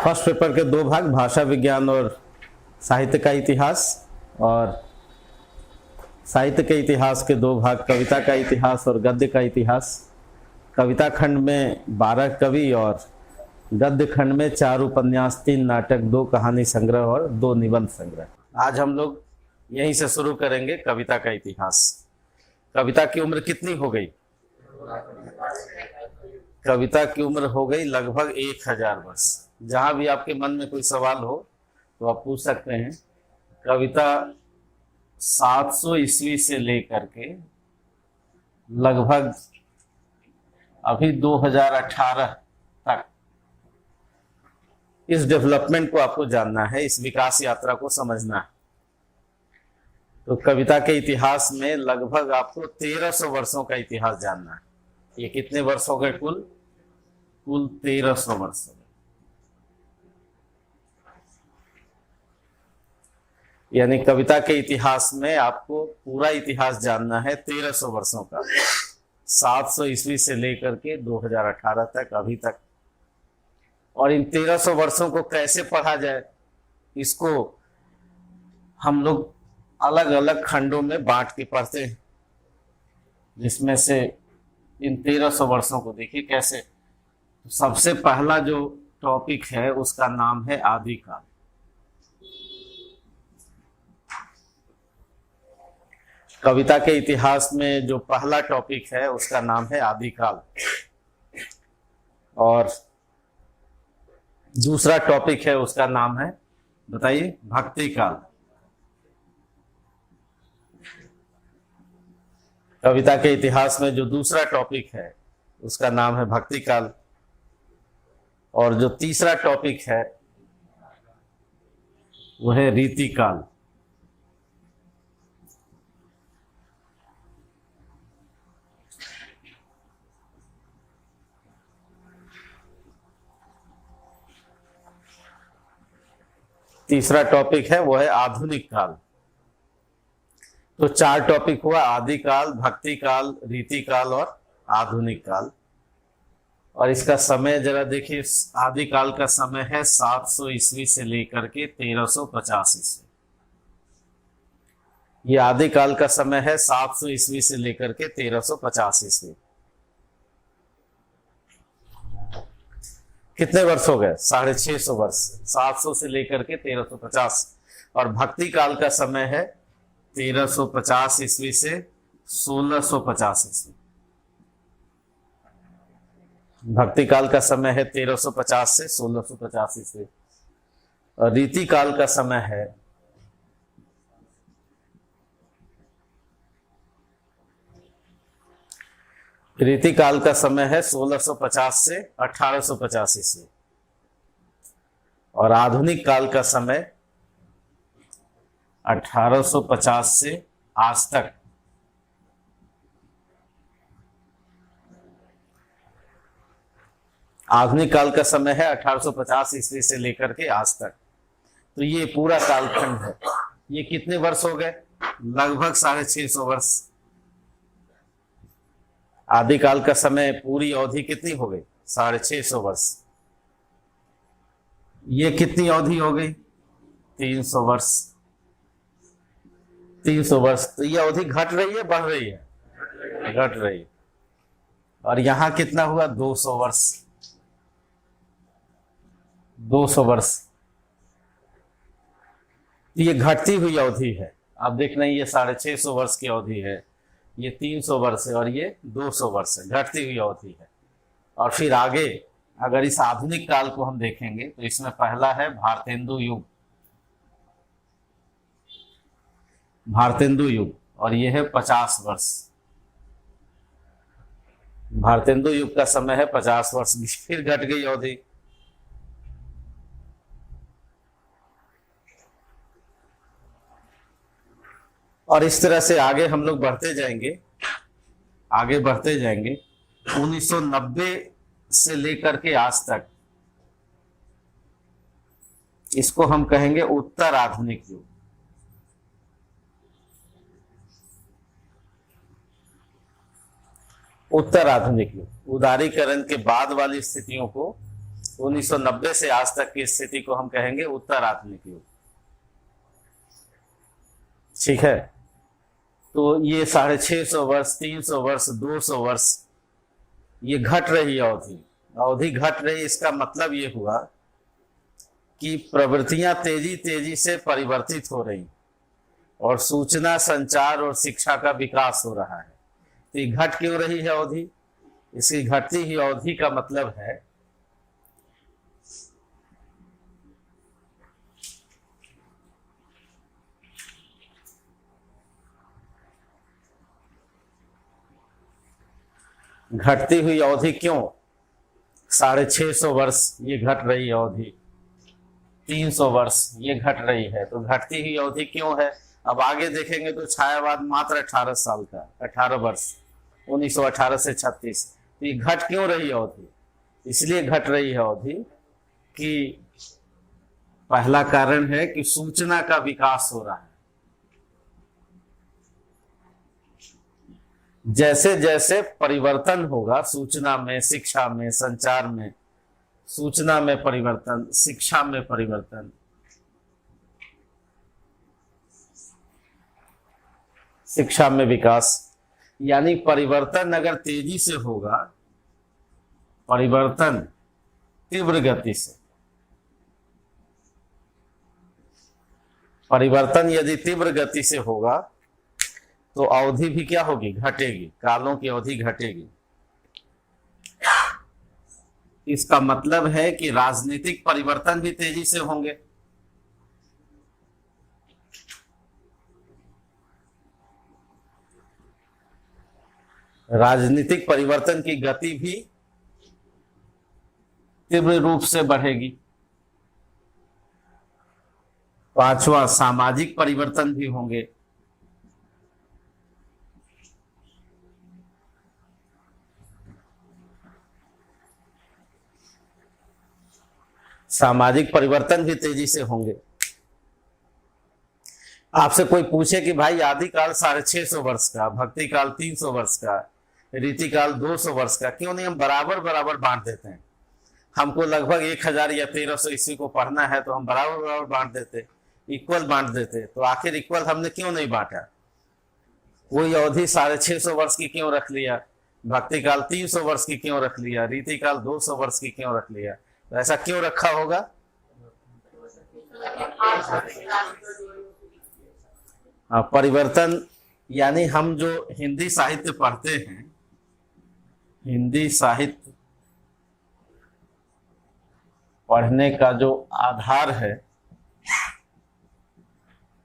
First paper के दो भाग, भाषा विज्ञान और साहित्य का इतिहास, और साहित्य के इतिहास के दो भाग, कविता का इतिहास और गद्य का इतिहास। कविता खंड में 12 कवि और गद्य खंड में 4 उपन्यास, 3 नाटक, 2 कहानी संग्रह और 2 निबंध संग्रह। आज हम लोग यहीं से शुरू करेंगे कविता का इतिहास। कविता की उम्र कितनी हो गई? कविता की उम्र हो गई लगभग 1000 वर्ष। जहां भी आपके मन में कोई सवाल हो तो आप पूछ सकते हैं। कविता 700 ईस्वी से लेकर के लगभग अभी 2018 तक इस डेवलपमेंट को आपको जानना है, इस विकास यात्रा को समझना है। तो कविता के इतिहास में लगभग आपको 1300 वर्षों का इतिहास जानना है। ये कितने वर्ष हो गए? कुल 1300 वर्ष हो गए। यानी कविता के इतिहास में आपको पूरा इतिहास जानना है 1300 वर्षों का, 700 ईस्वी से लेकर के 2018 तक, अभी तक। और इन 1300 वर्षों को कैसे पढ़ा जाए, इसको हम लोग अलग अलग खंडों में बांट के पढ़ते हैं, जिसमें से इन 1300 वर्षों को देखिए कैसे। तो सबसे पहला जो टॉपिक है उसका नाम है आदिकाल। कविता के इतिहास में जो पहला टॉपिक है उसका नाम है आदिकाल, और दूसरा टॉपिक है उसका नाम है, बताइए, भक्तिकाल। कविता के इतिहास में जो दूसरा टॉपिक है उसका नाम है भक्तिकाल, और जो तीसरा टॉपिक है वो है रीतिकाल। तीसरा टॉपिक है वो है आधुनिक काल। तो 4 टॉपिक हुआ, आदिकाल, भक्तिकाल, रीतिकाल और आधुनिक काल। और इसका समय जरा देखिए। आदिकाल का समय है 700 ईस्वी से लेकर के 1350 ईस्वी। ये आदिकाल का समय है 700 ईस्वी से लेकर के 1350 ईस्वी। कितने वर्ष हो गए? 650 वर्ष, 700 से लेकर के 1350। और भक्ति काल का समय है 1350 ईस्वी से 1650 ईस्वी। भक्ति काल का समय है 1350 से 1650 ईस्वी। और रीति काल का समय है रीति काल का समय है 1650 से 1850 ईस्वी। और आधुनिक काल का समय 1850 से आज तक। आधुनिक काल का समय है 1850 ईस्वी से लेकर के आज तक। तो ये पूरा कालखंड है। ये कितने वर्ष हो गए? लगभग 650 वर्ष। आदिकाल का समय पूरी अवधि कितनी हो गई? 650 वर्ष। ये कितनी अवधि हो गई? 300 वर्ष। 300 वर्ष। तो ये अवधि घट रही है, बढ़ रही है? घट रही है। और यहां कितना हुआ? 200 वर्ष। 200 वर्ष। ये घटती हुई अवधि है। आप देख रहे हैं, ये 650 वर्ष की अवधि है, ये 300 वर्ष है, और ये 200 वर्ष है। घटती हुई अवधि है। और फिर आगे अगर इस आधुनिक काल को हम देखेंगे तो इसमें पहला है भारतेंदु युग। भारतेंदु युग, और ये है 50 वर्ष। भारतेंदु युग का समय है 50 वर्ष। फिर घट गई अवधि। और इस तरह से आगे हम लोग बढ़ते जाएंगे, आगे बढ़ते जाएंगे। 1990 से लेकर के आज तक इसको हम कहेंगे उत्तर आधुनिक युग। उत्तर आधुनिक युग उदारीकरण के बाद वाली स्थितियों को 1990 से आज तक की स्थिति को हम कहेंगे उत्तर आधुनिक युग। ठीक है, तो ये 650 वर्ष, 300 वर्ष, 200 वर्ष ये घट रही अवधि, अवधि घट रही। इसका मतलब ये हुआ कि प्रवृत्तियां तेजी तेजी से परिवर्तित हो रही और सूचना, संचार और शिक्षा का विकास हो रहा है। तो ये घट क्यों रही है अवधि? इसकी घटती हुई अवधि का मतलब है घटती हुई अवधि क्यों? 650 वर्ष ये घट रही अवधि, 300 वर्ष ये घट रही है। तो घटती हुई अवधि क्यों है? अब आगे देखेंगे तो छायावाद मात्र 18 साल का, 18 वर्ष, 1918 से 36। तो ये घट क्यों रही अवधि? इसलिए घट रही है अवधि कि पहला कारण है कि सूचना का विकास हो रहा है। जैसे जैसे परिवर्तन होगा सूचना में, शिक्षा में, संचार में, सूचना में परिवर्तन, शिक्षा में परिवर्तन, शिक्षा में विकास, यानी परिवर्तन अगर तेजी से होगा, परिवर्तन तीव्र गति से, परिवर्तन यदि तीव्र गति से होगा तो अवधि भी क्या होगी? घटेगी, कालों की अवधि घटेगी। इसका मतलब है कि राजनीतिक परिवर्तन भी तेजी से होंगे। राजनीतिक परिवर्तन की गति भी तीव्र रूप से बढ़ेगी। पांचवा, सामाजिक परिवर्तन भी होंगे। सामाजिक परिवर्तन भी तेजी से होंगे। आपसे कोई पूछे कि भाई आदि काल 650 वर्ष का, भक्ति काल 300 वर्ष का, रीति काल 200 वर्ष का, क्यों नहीं हम बराबर बराबर बांट देते हैं? हमको लगभग 1000 या 1300 ईस्वी को पढ़ना है तो हम बराबर बराबर बांट देते, इक्वल बांट देते। तो आखिर इक्वल हमने क्यों नहीं बांटा? वही अवधि 650 वर्ष की क्यों रख लिया? भक्ति काल 300 वर्ष की क्यों रख लिया? रीति काल 200 वर्ष की क्यों रख लिया? तो ऐसा क्यों रखा होगा? परिवर्तन, यानी हम जो हिंदी साहित्य पढ़ते हैं, हिंदी साहित्य पढ़ने का जो आधार है,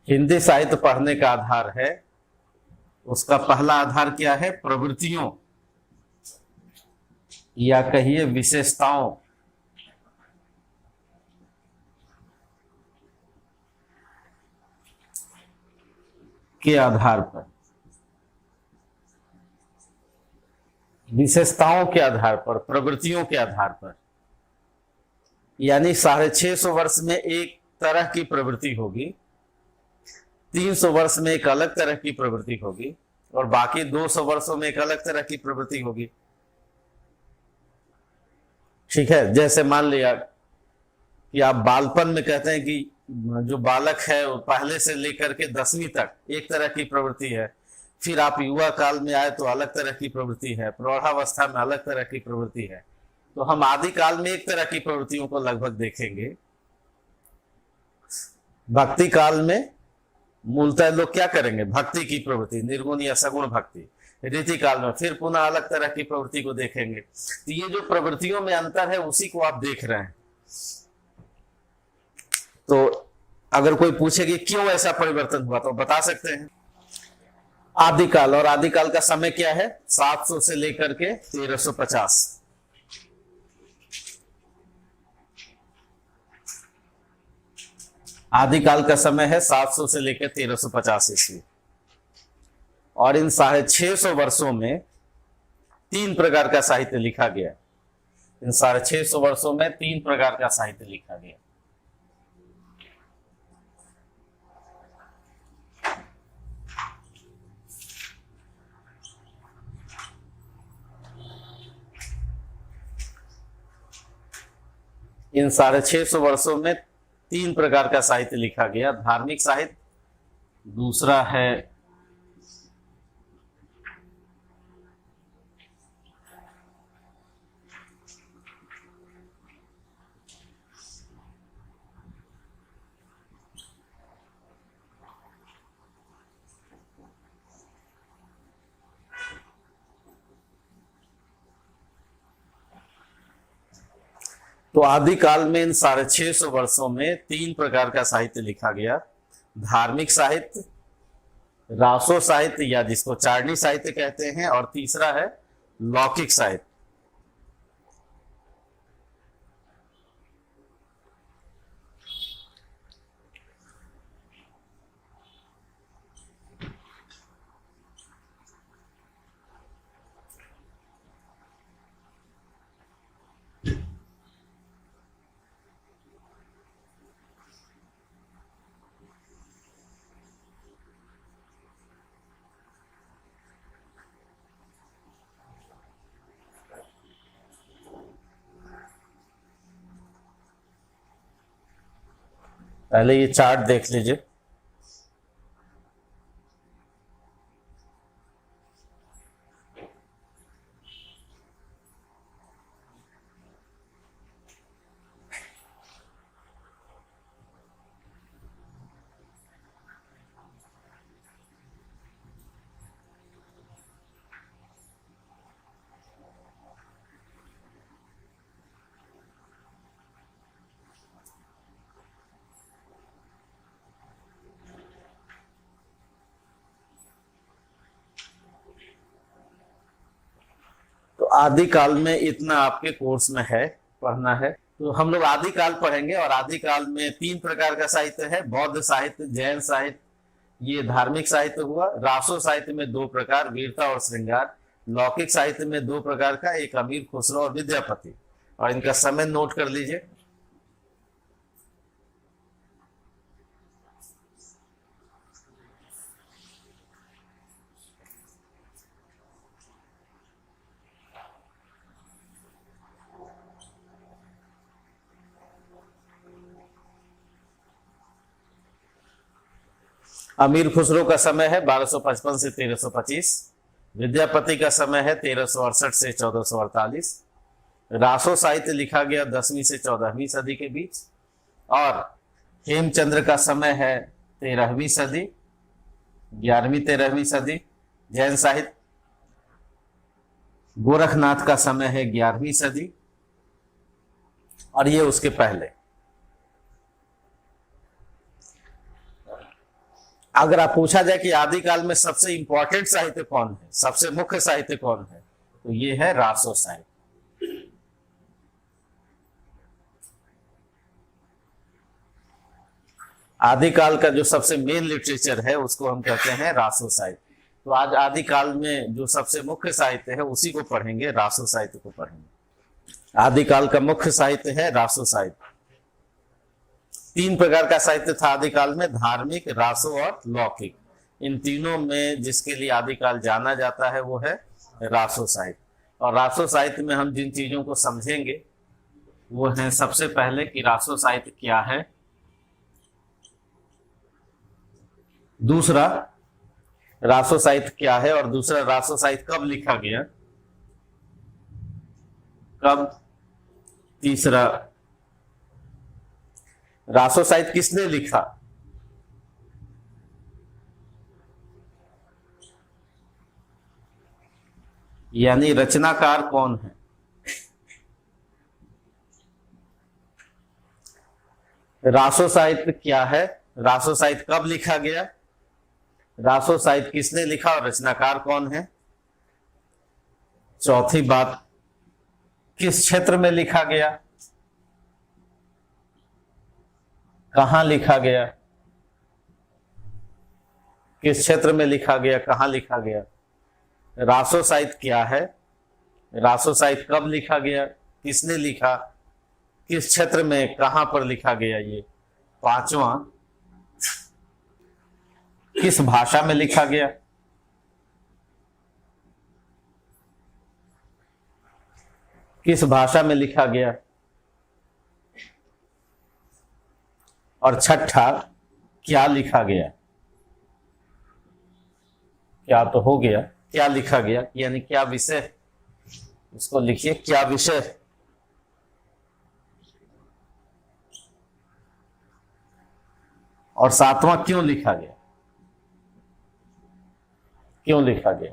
हिंदी साहित्य पढ़ने का आधार है, उसका पहला आधार क्या है? प्रवृत्तियों या कहिए विशेषताओं के आधार पर, विशेषताओं के आधार पर, प्रवृत्तियों के आधार पर। यानी 650 वर्ष में एक तरह की प्रवृत्ति होगी, 300 वर्ष में एक अलग तरह की प्रवृत्ति होगी और बाकी 200 वर्षों में एक अलग तरह की प्रवृत्ति होगी। ठीक है, जैसे मान लिया कि आप बालपन में कहते हैं कि जो बालक है वो पहले से लेकर के 10वीं तक एक तरह की प्रवृत्ति है, फिर आप युवा काल में आए तो अलग तरह की प्रवृत्ति है, प्रौढ़ावस्था में अलग तरह की प्रवृत्ति है। तो हम आदि काल में एक तरह की प्रवृत्तियों को लगभग देखेंगे। भक्ति काल में मूलतः लोग क्या करेंगे? भक्ति की प्रवृत्ति, निर्गुण या सगुण भक्ति। रीति काल में फिर पुनः अलग तरह की प्रवृत्ति को देखेंगे। तो ये जो प्रवृत्तियों में अंतर है उसी को आप देख रहे हैं। तो अगर कोई पूछे कि क्यों ऐसा परिवर्तन हुआ तो बता सकते हैं। आदिकाल, और आदिकाल का समय क्या है? 700 से लेकर के 1350। आदिकाल का समय है 700 से लेकर 1350 ईस्वी। और इन 650 वर्षों में 3 प्रकार का साहित्य लिखा गया। इन 650 वर्षों में 3 प्रकार का साहित्य लिखा गया। इन 650 वर्षों में 3 प्रकार का साहित्य लिखा गया। धार्मिक साहित्य, दूसरा है तो आदिकाल में इन 650 वर्षों में 3 प्रकार का साहित्य लिखा गया। धार्मिक साहित्य, रासो साहित्य या जिसको चारणी साहित्य कहते हैं, और तीसरा है लौकिक साहित्य। पहले ये चार्ट देख लीजिए। तो आदिकाल में इतना आपके कोर्स में है, पढ़ना है। तो हम लोग आदिकाल पढ़ेंगे, और आदिकाल में 3 प्रकार का साहित्य है। बौद्ध साहित्य, जैन साहित्य, ये धार्मिक साहित्य हुआ। रासो साहित्य में 2 प्रकार, वीरता और श्रृंगार। लौकिक साहित्य में 2 प्रकार का, एक अमीर खुसरो और विद्यापति। और इनका समय नोट कर लीजिए। अमीर खुसरो का समय है 1255 से 1325। विद्यापति का समय है 1368 से 1448। रासो साहित्य लिखा गया 10वीं से 14वीं सदी के बीच। और हेमचंद्र का समय है 13वीं सदी, 11वीं 13वीं सदी। जैन साहित्य, गोरखनाथ का समय है 11वीं सदी, और ये उसके पहले। अगर आप पूछा जाए कि आदिकाल में सबसे इंपॉर्टेंट साहित्य कौन है, सबसे मुख्य साहित्य कौन है, तो ये है रासो साहित्य। आदिकाल का जो सबसे मेन लिटरेचर है उसको हम कहते हैं रासो साहित्य। तो आज आदिकाल में जो सबसे मुख्य साहित्य है उसी को पढ़ेंगे, रासो साहित्य को पढ़ेंगे। आदिकाल का मुख्य साहित्य है रासो साहित्य। 3 प्रकार का साहित्य था आदिकाल में, धार्मिक, रासो और लौकिक। इन तीनों में जिसके लिए आदिकाल जाना जाता है वो है रासो साहित्य। और रासो साहित्य में हम जिन चीजों को समझेंगे वो है, सबसे पहले कि रासो साहित्य क्या है, दूसरा रासो साहित्य क्या है, और दूसरा रासो साहित्य कब लिखा गया, कब, तीसरा रासो साहित्य किसने लिखा, यानी रचनाकार कौन है। रासो साहित्य क्या है, रासो साहित्य कब लिखा गया, रासो साहित्य किसने लिखा और रचनाकार कौन है। चौथी बात, किस क्षेत्र में लिखा गया, कहां लिखा गया, किस क्षेत्र में लिखा गया, कहां लिखा गया। रासो साहित्य क्या है, रासो साहित्य कब लिखा गया, किसने लिखा, किस क्षेत्र में, कहां पर लिखा गया। ये पांचवा, किस भाषा में लिखा गया, किस भाषा में लिखा गया। और छठा क्या लिखा गया। क्या तो हो गया, क्या लिखा गया यानी क्या विषय, इसको लिखिए क्या विषय। और सातवां क्यों लिखा गया, क्यों लिखा गया।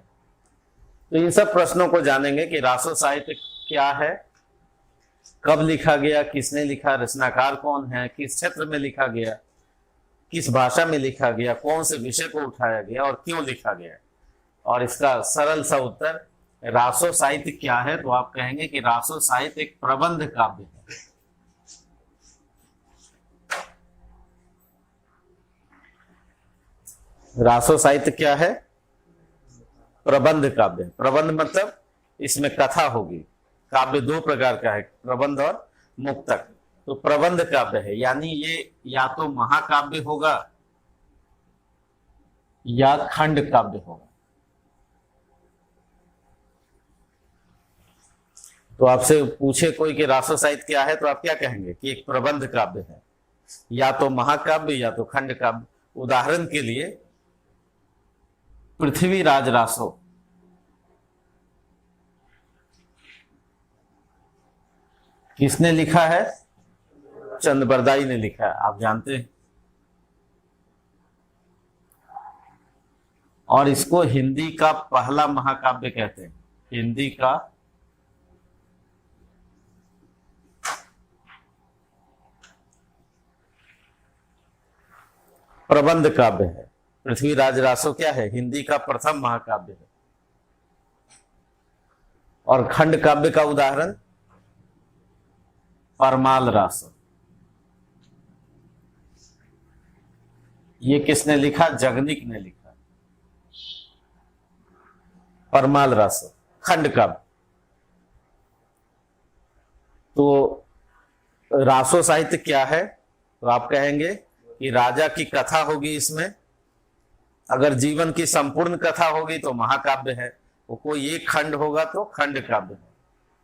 तो इन सब प्रश्नों को जानेंगे कि रासो साहित्य क्या है, कब लिखा गया, किसने लिखा, रचनाकार कौन है, किस क्षेत्र में लिखा गया, किस भाषा में लिखा गया, कौन से विषय को उठाया गया और क्यों लिखा गया। और इसका सरल सा उत्तर, रासो साहित्य क्या है, तो आप कहेंगे कि रासो साहित्य एक प्रबंध काव्य है। रासो साहित्य क्या है, प्रबंध काव्य। प्रबंध मतलब इसमें कथा होगी। काव्य दो प्रकार का है, प्रबंध और मुक्तक। तो प्रबंध काव्य है यानी ये या तो महाकाव्य होगा या खंड काव्य होगा। तो आपसे पूछे कोई कि रासो साहित्य क्या है, तो आप क्या कहेंगे कि एक प्रबंध काव्य है, या तो महाकाव्य या तो खंड काव्य। उदाहरण के लिए पृथ्वीराज रासो, किसने लिखा है, चंद ने लिखा है, आप जानते हैं। और इसको हिंदी का पहला महाकाव्य कहते हैं, हिंदी का प्रबंध काव्य है। पृथ्वीराज रासो क्या है, हिंदी का प्रथम महाकाव्य है। और खंड काव्य का उदाहरण परमाल रासो, ये किसने लिखा, जगनिक ने लिखा। परमाल रासो खंड काव्य। तो रासो साहित्य क्या है, तो आप कहेंगे कि राजा की कथा होगी इसमें। अगर जीवन की संपूर्ण कथा होगी तो महाकाव्य है, वो कोई एक खंड होगा तो खंड काव्य है।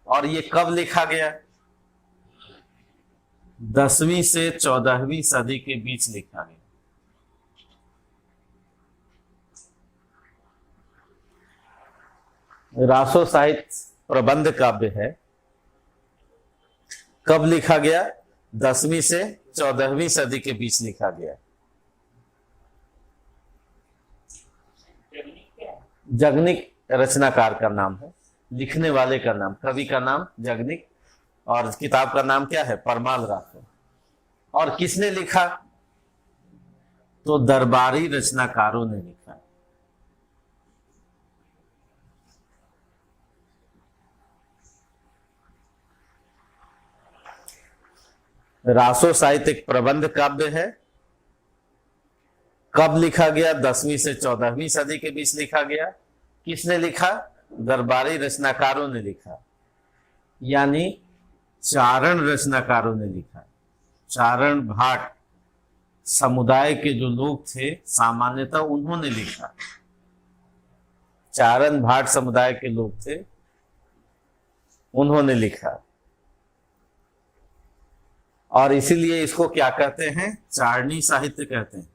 और ये कब लिखा गया, 10वीं से 14वीं सदी के बीच लिखा गया। रासो साहित्य प्रबंध काव्य है। कब लिखा गया, 10वीं से 14वीं सदी के बीच लिखा गया। जगनिक रचनाकार का नाम है, लिखने वाले का नाम, कवि का नाम जगनिक, और किताब का नाम क्या है, परमाल रासो। और किसने लिखा, तो दरबारी रचनाकारों ने लिखा। रासो साहित्य एक प्रबंध काव्य है। कब लिखा गया, 10वीं से 14वीं सदी के बीच लिखा गया। किसने लिखा, दरबारी रचनाकारों ने लिखा, यानी चारण रचनाकारों ने लिखा। चारण भाट समुदाय के जो लोग थे सामान्यतः उन्होंने लिखा। चारण भाट समुदाय के लोग थे, उन्होंने लिखा। और इसीलिए इसको क्या कहते हैं, चारणी साहित्य कहते हैं।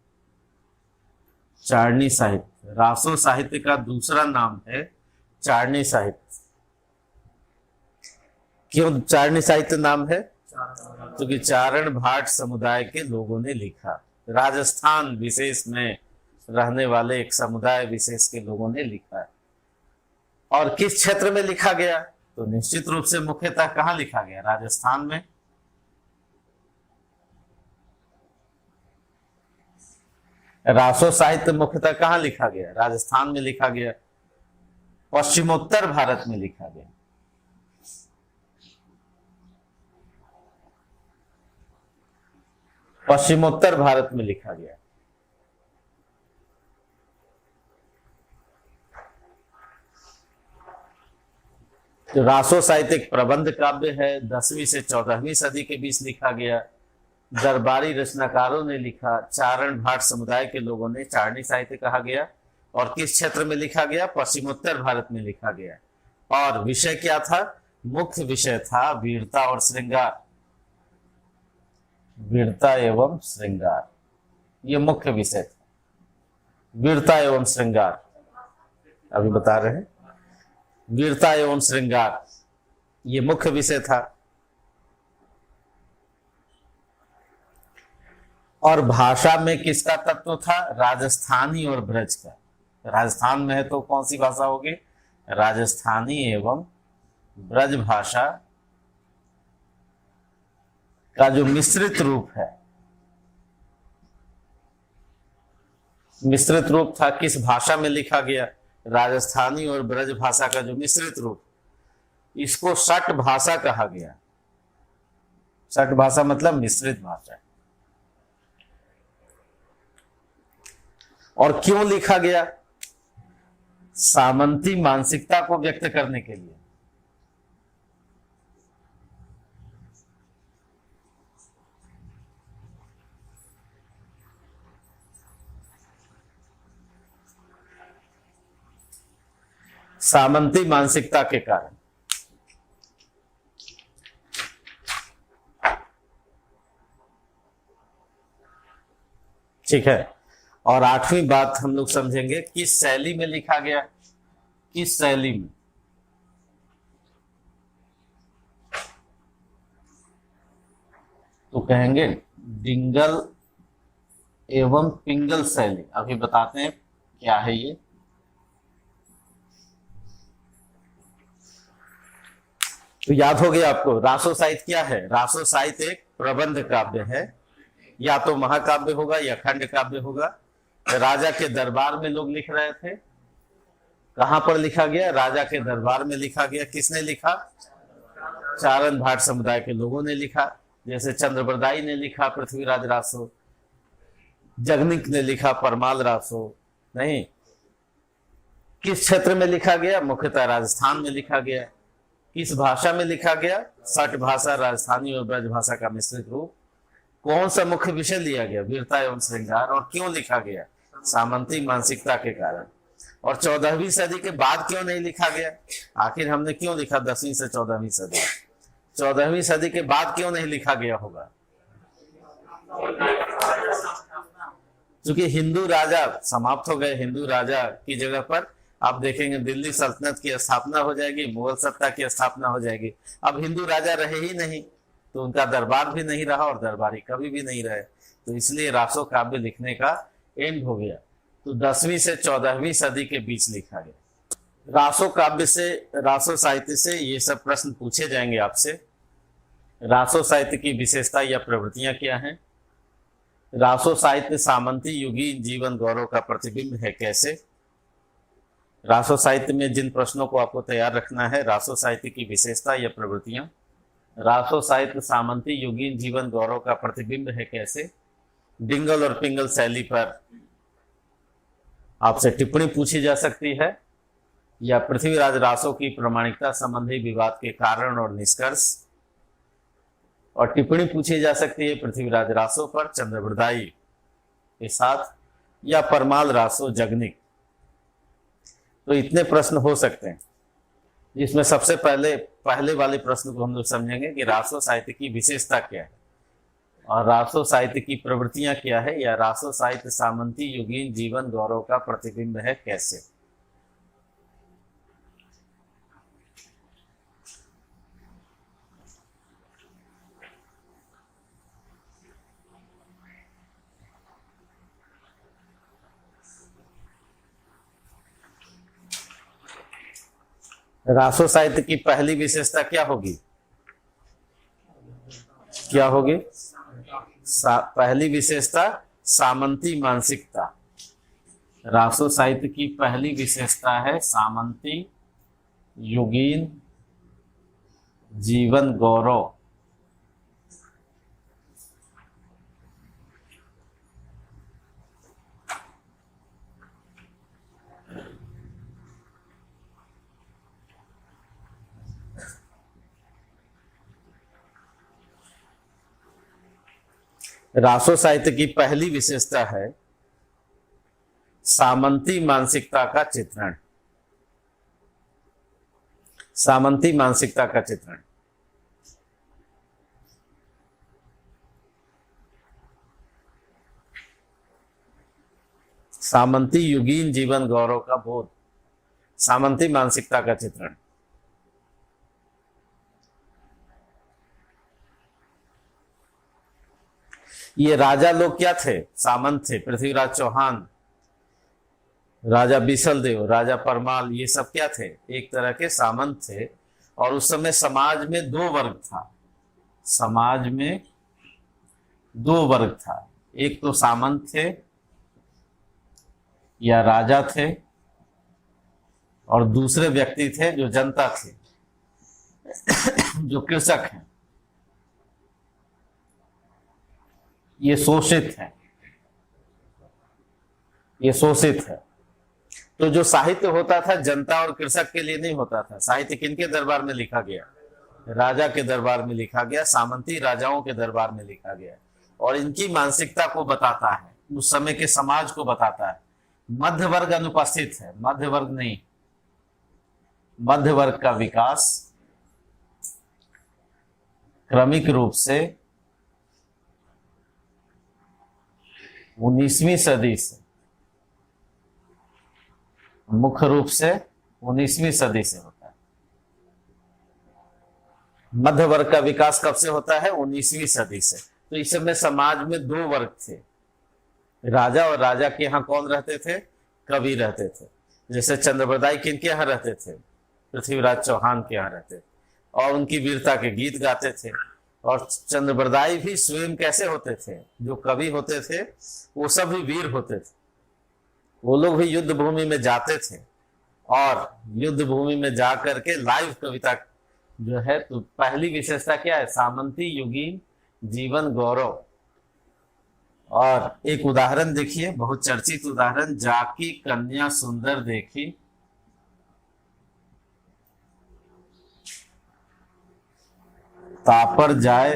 चारणी साहित्य, रासो साहित्य का दूसरा नाम है चारणी साहित्य। क्यों चारणी साहित्य नाम है, क्योंकि चारण भाट समुदाय के लोगों ने लिखा। राजस्थान विशेष में रहने वाले एक समुदाय विशेष के लोगों ने लिखा है। और किस क्षेत्र में लिखा गया, तो निश्चित रूप से मुख्यतः कहां लिखा गया, राजस्थान में। रासो साहित्य मुख्यतः कहां लिखा गया, राजस्थान में लिखा गया। पश्चिमोत्तर भारत में लिखा गया। पश्चिमोत्तर भारत में लिखा गया। तो रासो साहित्य एक प्रबंध काव्य है, 10वीं से 14वीं सदी के बीच लिखा गया। दरबारी रचनाकारों ने लिखा, चारण भाट समुदाय के लोगों ने, चारणी साहित्य कहा गया। और किस क्षेत्र में लिखा गया, पश्चिमोत्तर भारत में लिखा गया। और विषय क्या था, मुख्य विषय था वीरता और श्रृंगार। वीरता एवं श्रृंगार, ये मुख्य विषय था। वीरता एवं श्रृंगार अभी बता रहे हैं, वीरता एवं श्रृंगार ये मुख्य विषय था। और भाषा में किसका तत्व था? राजस्थानी और ब्रज का। राजस्थान में है तो कौन सी भाषा होगी? राजस्थानी एवं ब्रज भाषा का जो मिश्रित रूप है, मिश्रित रूप था, किस भाषा में लिखा गया? राजस्थानी और ब्रज भाषा का जो मिश्रित रूप, इसको सट भाषा कहा गया। सट भाषा मतलब मिश्रित भाषा। और क्यों लिखा गया? सामंती मानसिकता को व्यक्त करने के लिए। सामंती मानसिकता के कारण। ठीक है। और आठवीं बात हम लोग समझेंगे, किस शैली में लिखा गया? किस शैली में? तो कहेंगे डिंगल एवं पिंगल शैली। अभी बताते हैं क्या है ये। तो याद हो गया आपको, रासो साहित्य क्या है? रासो साहित्य एक प्रबंध काव्य है, या तो महाकाव्य होगा या खंड काव्य होगा। राजा के दरबार में लोग लिख रहे थे। कहां पर लिखा गया? राजा के दरबार में लिखा गया। किसने लिखा? चारण भाट समुदाय के लोगों ने लिखा। जैसे चंद्रबरदाई ने लिखा पृथ्वीराज रासो, जगनिक ने लिखा परमाल रासो। नहीं, किस क्षेत्र में लिखा गया? मुख्यतः राजस्थान में लिखा गया। किस भाषा में लिखा गया? सट भाषा, राजस्थानी और ब्रज भाषा का मिश्रित रूप। कौन सा मुख्य विषय लिया गया? वीरता एवं श्रृंगार। और क्यों लिखा गया? सामंती मानसिकता के कारण। और 14वीं सदी के बाद क्यों नहीं लिखा गया? आखिर हमने क्यों लिखा 10वीं से 14वीं सदी? 14वीं सदी के बाद क्यों नहीं लिखा गया होगा? क्योंकि हिंदू राजा समाप्त हो गए। हिंदू राजा की जगह पर आप देखेंगे दिल्ली सल्तनत की स्थापना हो जाएगी, मुगल सत्ता की स्थापना हो जाएगी। अब हिंदू राजा रहे ही नहीं, तो उनका दरबार भी नहीं रहा और दरबारी कभी भी नहीं रहे। तो इसलिए रासो काव्य लिखने का एंड हो गया। तो 10वीं से 14वीं सदी के बीच लिखा गया। रासो काव्य से, रासो साहित्य से ये सब प्रश्न पूछे जाएंगे आपसे। रासो साहित्य की विशेषता या प्रवृत्तियां क्या हैं? रासो साहित्य सामंती युगी जीवन गौरव का प्रतिबिंब है कैसे? रासो साहित्य में जिन प्रश्नों को आपको तैयार रखना है, रासो साहित्य की विशेषता या प्रवृत्तियां, रासो साहित्य सामंती युगीन जीवन गौरव का प्रतिबिंब है कैसे, डिंगल और पिंगल शैली पर आपसे टिप्पणी पूछी जा सकती है, या पृथ्वीराज रासो की प्रामाणिकता संबंधी विवाद के कारण और निष्कर्ष। और टिप्पणी पूछी जा सकती है पृथ्वीराज रासो पर चंद्रबरदाई के साथ, या परमाल रासो जगनिक। तो इतने प्रश्न हो सकते हैं, जिसमें सबसे पहले वाले प्रश्न को हम लोग समझेंगे कि रासो साहित्य की विशेषता क्या है, और रासो साहित्य की प्रवृत्तियां क्या है, या रासो साहित्य सामंती युगीन जीवन गौरव का प्रतिबिंब है कैसे। रासो साहित्य की पहली विशेषता क्या होगी? क्या होगी? पहली विशेषता सामंती मानसिकता। रासो साहित्य की पहली विशेषता है सामंती युगीन जीवन गौरव। रासो साहित्य की पहली विशेषता है सामंती मानसिकता का चित्रण। सामंती मानसिकता का चित्रण। सामंती युगीन जीवन गौरव का बोध, सामंती मानसिकता का चित्रण। ये राजा लोग क्या थे? सामंत थे। पृथ्वीराज चौहान, राजा बिसल, राजा परमाल, ये सब क्या थे? एक तरह के सामंत थे। और उस समय समाज में दो वर्ग था, समाज में दो वर्ग था। एक तो सामंत थे या राजा थे, और दूसरे व्यक्ति थे जो जनता थे, जो कृषक हैं, ये शोषित है, ये शोषित है। तो जो साहित्य होता था जनता और कृषक के लिए नहीं होता था। साहित्य किनके दरबार में लिखा गया? राजा के दरबार में लिखा गया, सामंती राजाओं के दरबार में लिखा गया, और इनकी मानसिकता को बताता है, उस समय के समाज को बताता है। मध्य वर्ग अनुपस्थित है, मध्य वर्ग नहीं। मध्य वर्ग का विकास क्रमिक रूप से 19वीं सदी से, मुख्य रूप से 19वीं सदी से होता है। मध्य वर्ग का विकास कब से होता है? 19वीं सदी से। तो इस समय समाज में दो वर्ग थे, राजा, और राजा के यहाँ कौन रहते थे? कवि रहते थे। जैसे चंद्रबरदाई किनके यहाँ रहते थे? पृथ्वीराज चौहान के यहाँ रहते थे, और उनकी वीरता के गीत गाते थे। और चंद्रबरदाई भी स्वयं कैसे होते थे? जो कवि होते थे वो सब भी वीर होते थे। वो लोग भी युद्ध भूमि में जाते थे, और युद्ध भूमि में जा करके लाइव कविता जो है। तो पहली विशेषता क्या है? सामंती युगीन जीवन गौरव। और एक उदाहरण देखिए, बहुत चर्चित उदाहरण, जाकी कन्या सुंदर देखी, तापर जाए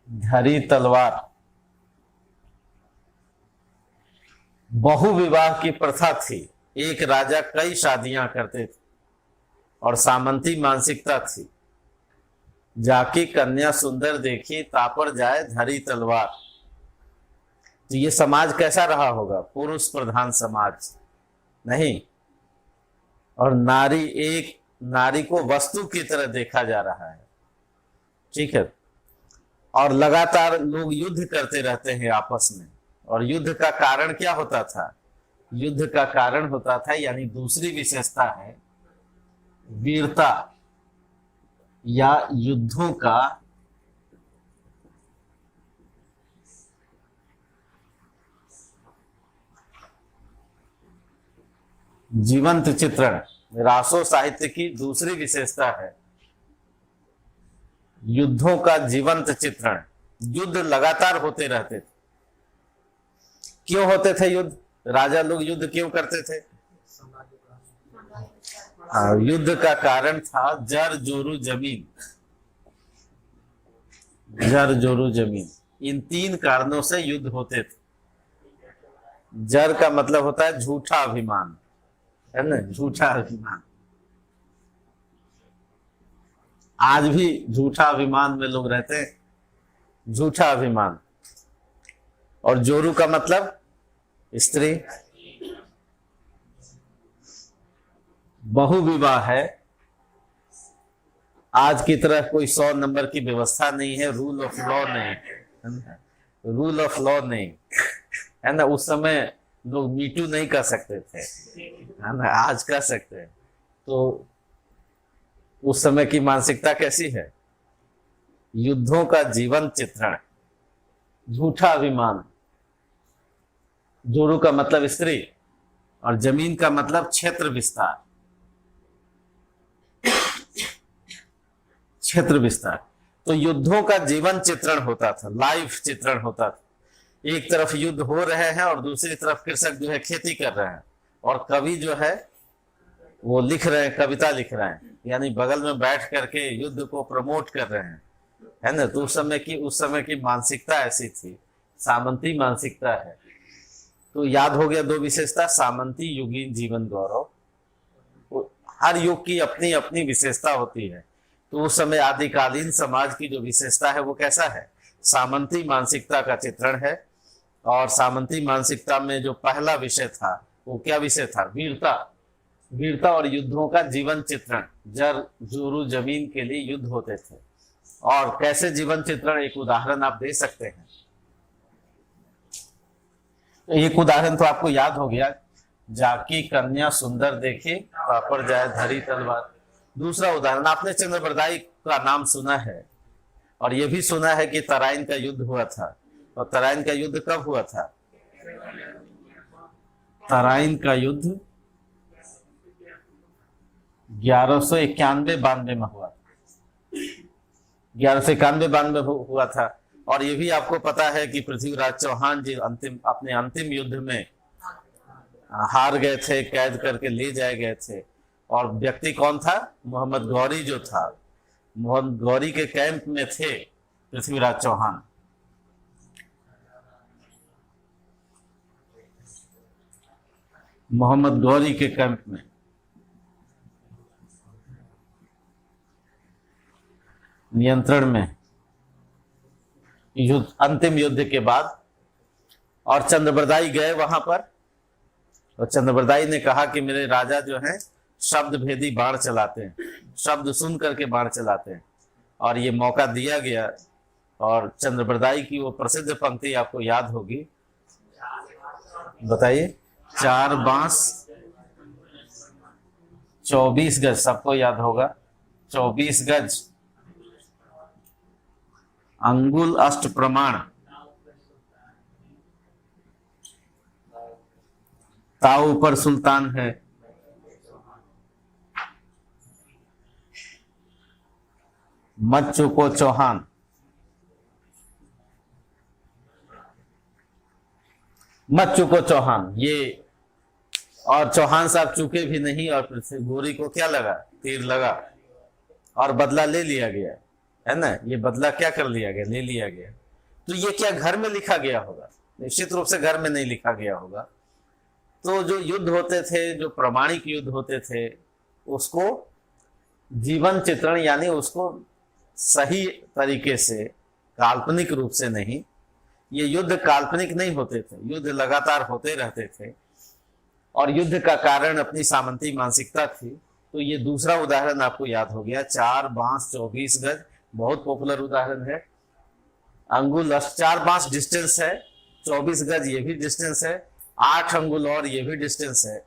धरी तलवार। बहु विवाह की प्रथा थी, एक राजा कई शादियां करते थे, और सामंती मानसिकता थी। जाकी कन्या सुंदर देखी, तापर जाए धरी तलवार। तो ये समाज कैसा रहा होगा? पुरुष प्रधान समाज नहीं, और नारी को वस्तु की तरह देखा जा रहा है। ठीक है, और लगातार लोग युद्ध करते रहते हैं आपस में। और युद्ध का कारण क्या होता था? युद्ध का कारण होता था, यानी दूसरी विशेषता है वीरता या युद्धों का जीवंत चित्रण। रासो साहित्य की दूसरी विशेषता है युद्धों का जीवंत चित्रण। युद्ध लगातार होते रहते थे। क्यों होते थे युद्ध? राजा लोग युद्ध क्यों करते थे? युद्ध का कारण था जर जोरू जमीन, जर जोरू जमीन। इन तीन कारणों से युद्ध होते थे। जर का मतलब होता है झूठा अभिमान, है ना? झूठा अभिमान। आज भी झूठा अभिमान में लोग रहते हैं, झूठा अभिमान। और जोरू का मतलब स्त्री। बहुविवाह है। आज की तरह कोई 100 नंबर की व्यवस्था नहीं है, रूल ऑफ लॉ नहीं, रूल ऑफ लॉ नहीं, है ना? उस समय लोग मीटू नहीं कर सकते थे, है ना? आज कर सकते हैं। तो उस समय की मानसिकता कैसी है? युद्धों का जीवन चित्रण, झूठा अभिमान। जोरू का मतलब स्त्री, और जमीन का मतलब क्षेत्र विस्तार, क्षेत्र विस्तार। तो युद्धों का जीवन चित्रण होता था, लाइव चित्रण होता था। एक तरफ युद्ध हो रहे हैं और दूसरी तरफ कृषक जो है खेती कर रहे हैं, और कवि जो है वो लिख रहे हैं, कविता लिख रहे हैं, यानी बगल में बैठ करके युद्ध को प्रमोट कर रहे हैं, है ना? तो उस समय की मानसिकता ऐसी थी, सामंती मानसिकता है। तो याद हो गया दो विशेषता, सामंती युगीन जीवन गौरव। हर युग की अपनी अपनी विशेषता होती है। तो उस समय आदिकालीन समाज की जो विशेषता है वो कैसा है? सामंती मानसिकता का चित्रण है। और सामंती मानसिकता में जो पहला विषय था वो क्या विषय था? वीरता। वीरता और युद्धों का जीवन चित्रण। जर जोरू जमीन के लिए युद्ध होते थे। और कैसे जीवन चित्रण, एक उदाहरण आप दे सकते हैं? एक उदाहरण तो आपको याद हो गया, जाकी कन्या सुंदर देखे पापड़ जाए धरी तलवार। दूसरा उदाहरण, आपने चंद्रबरदाई का नाम सुना है और यह भी सुना है कि तराइन का युद्ध हुआ था। और तराइन का युद्ध कब हुआ था? तराइन का युद्ध 1191-92 में हुआ था। 1191-92 हुआ था। और ये भी आपको पता है कि पृथ्वीराज चौहान जी अपने अंतिम युद्ध में हार गए थे, कैद करके ले जाए गए थे। और व्यक्ति कौन था? मोहम्मद गौरी जो था। मोहम्मद गौरी के कैंप में थे पृथ्वीराज चौहान। मोहम्मद गौरी के कैंप में नियंत्रण में युद्ध, अंतिम युद्ध के बाद। और चंद्रबरदाई गए वहां पर और चंद्रबरदाई ने कहा कि मेरे राजा जो हैं शब्द भेदी बाण चलाते हैं, शब्द सुन करके बाण चलाते हैं। और ये मौका दिया गया। और चंद्रबरदाई की वो प्रसिद्ध पंक्ति आपको याद होगी, बताइए। 4 बांस 24 गज, सबको याद होगा। 24 गज अंगुल अष्ट प्रमाण, ताऊ पर सुल्तान है। मत चूको चौहान। मत चूको चौहान, ये और चौहान साहब चूके भी नहीं। और गोरी को क्या लगा? तीर लगा और बदला ले लिया गया, है ना। ये बदला क्या कर लिया गया? ले लिया गया। तो ये क्या घर में लिखा गया होगा? निश्चित रूप से घर में नहीं लिखा गया होगा। तो जो युद्ध होते थे, जो प्रामाणिक युद्ध होते थे, उसको जीवन चित्रण यानी उसको सही तरीके से, काल्पनिक रूप से नहीं, ये युद्ध काल्पनिक नहीं होते थे, युद्ध लगातार होते रहते थे। और युद्ध का कारण अपनी सामंती मानसिकता थी। तो ये दूसरा उदाहरण आपको याद हो गया। 4 बांस 24 गज, बहुत पॉपुलर उदाहरण है। अंगुल 4 बांस डिस्टेंस है, 24 गज ये भी डिस्टेंस है, 8 अंगुल और ये भी डिस्टेंस है।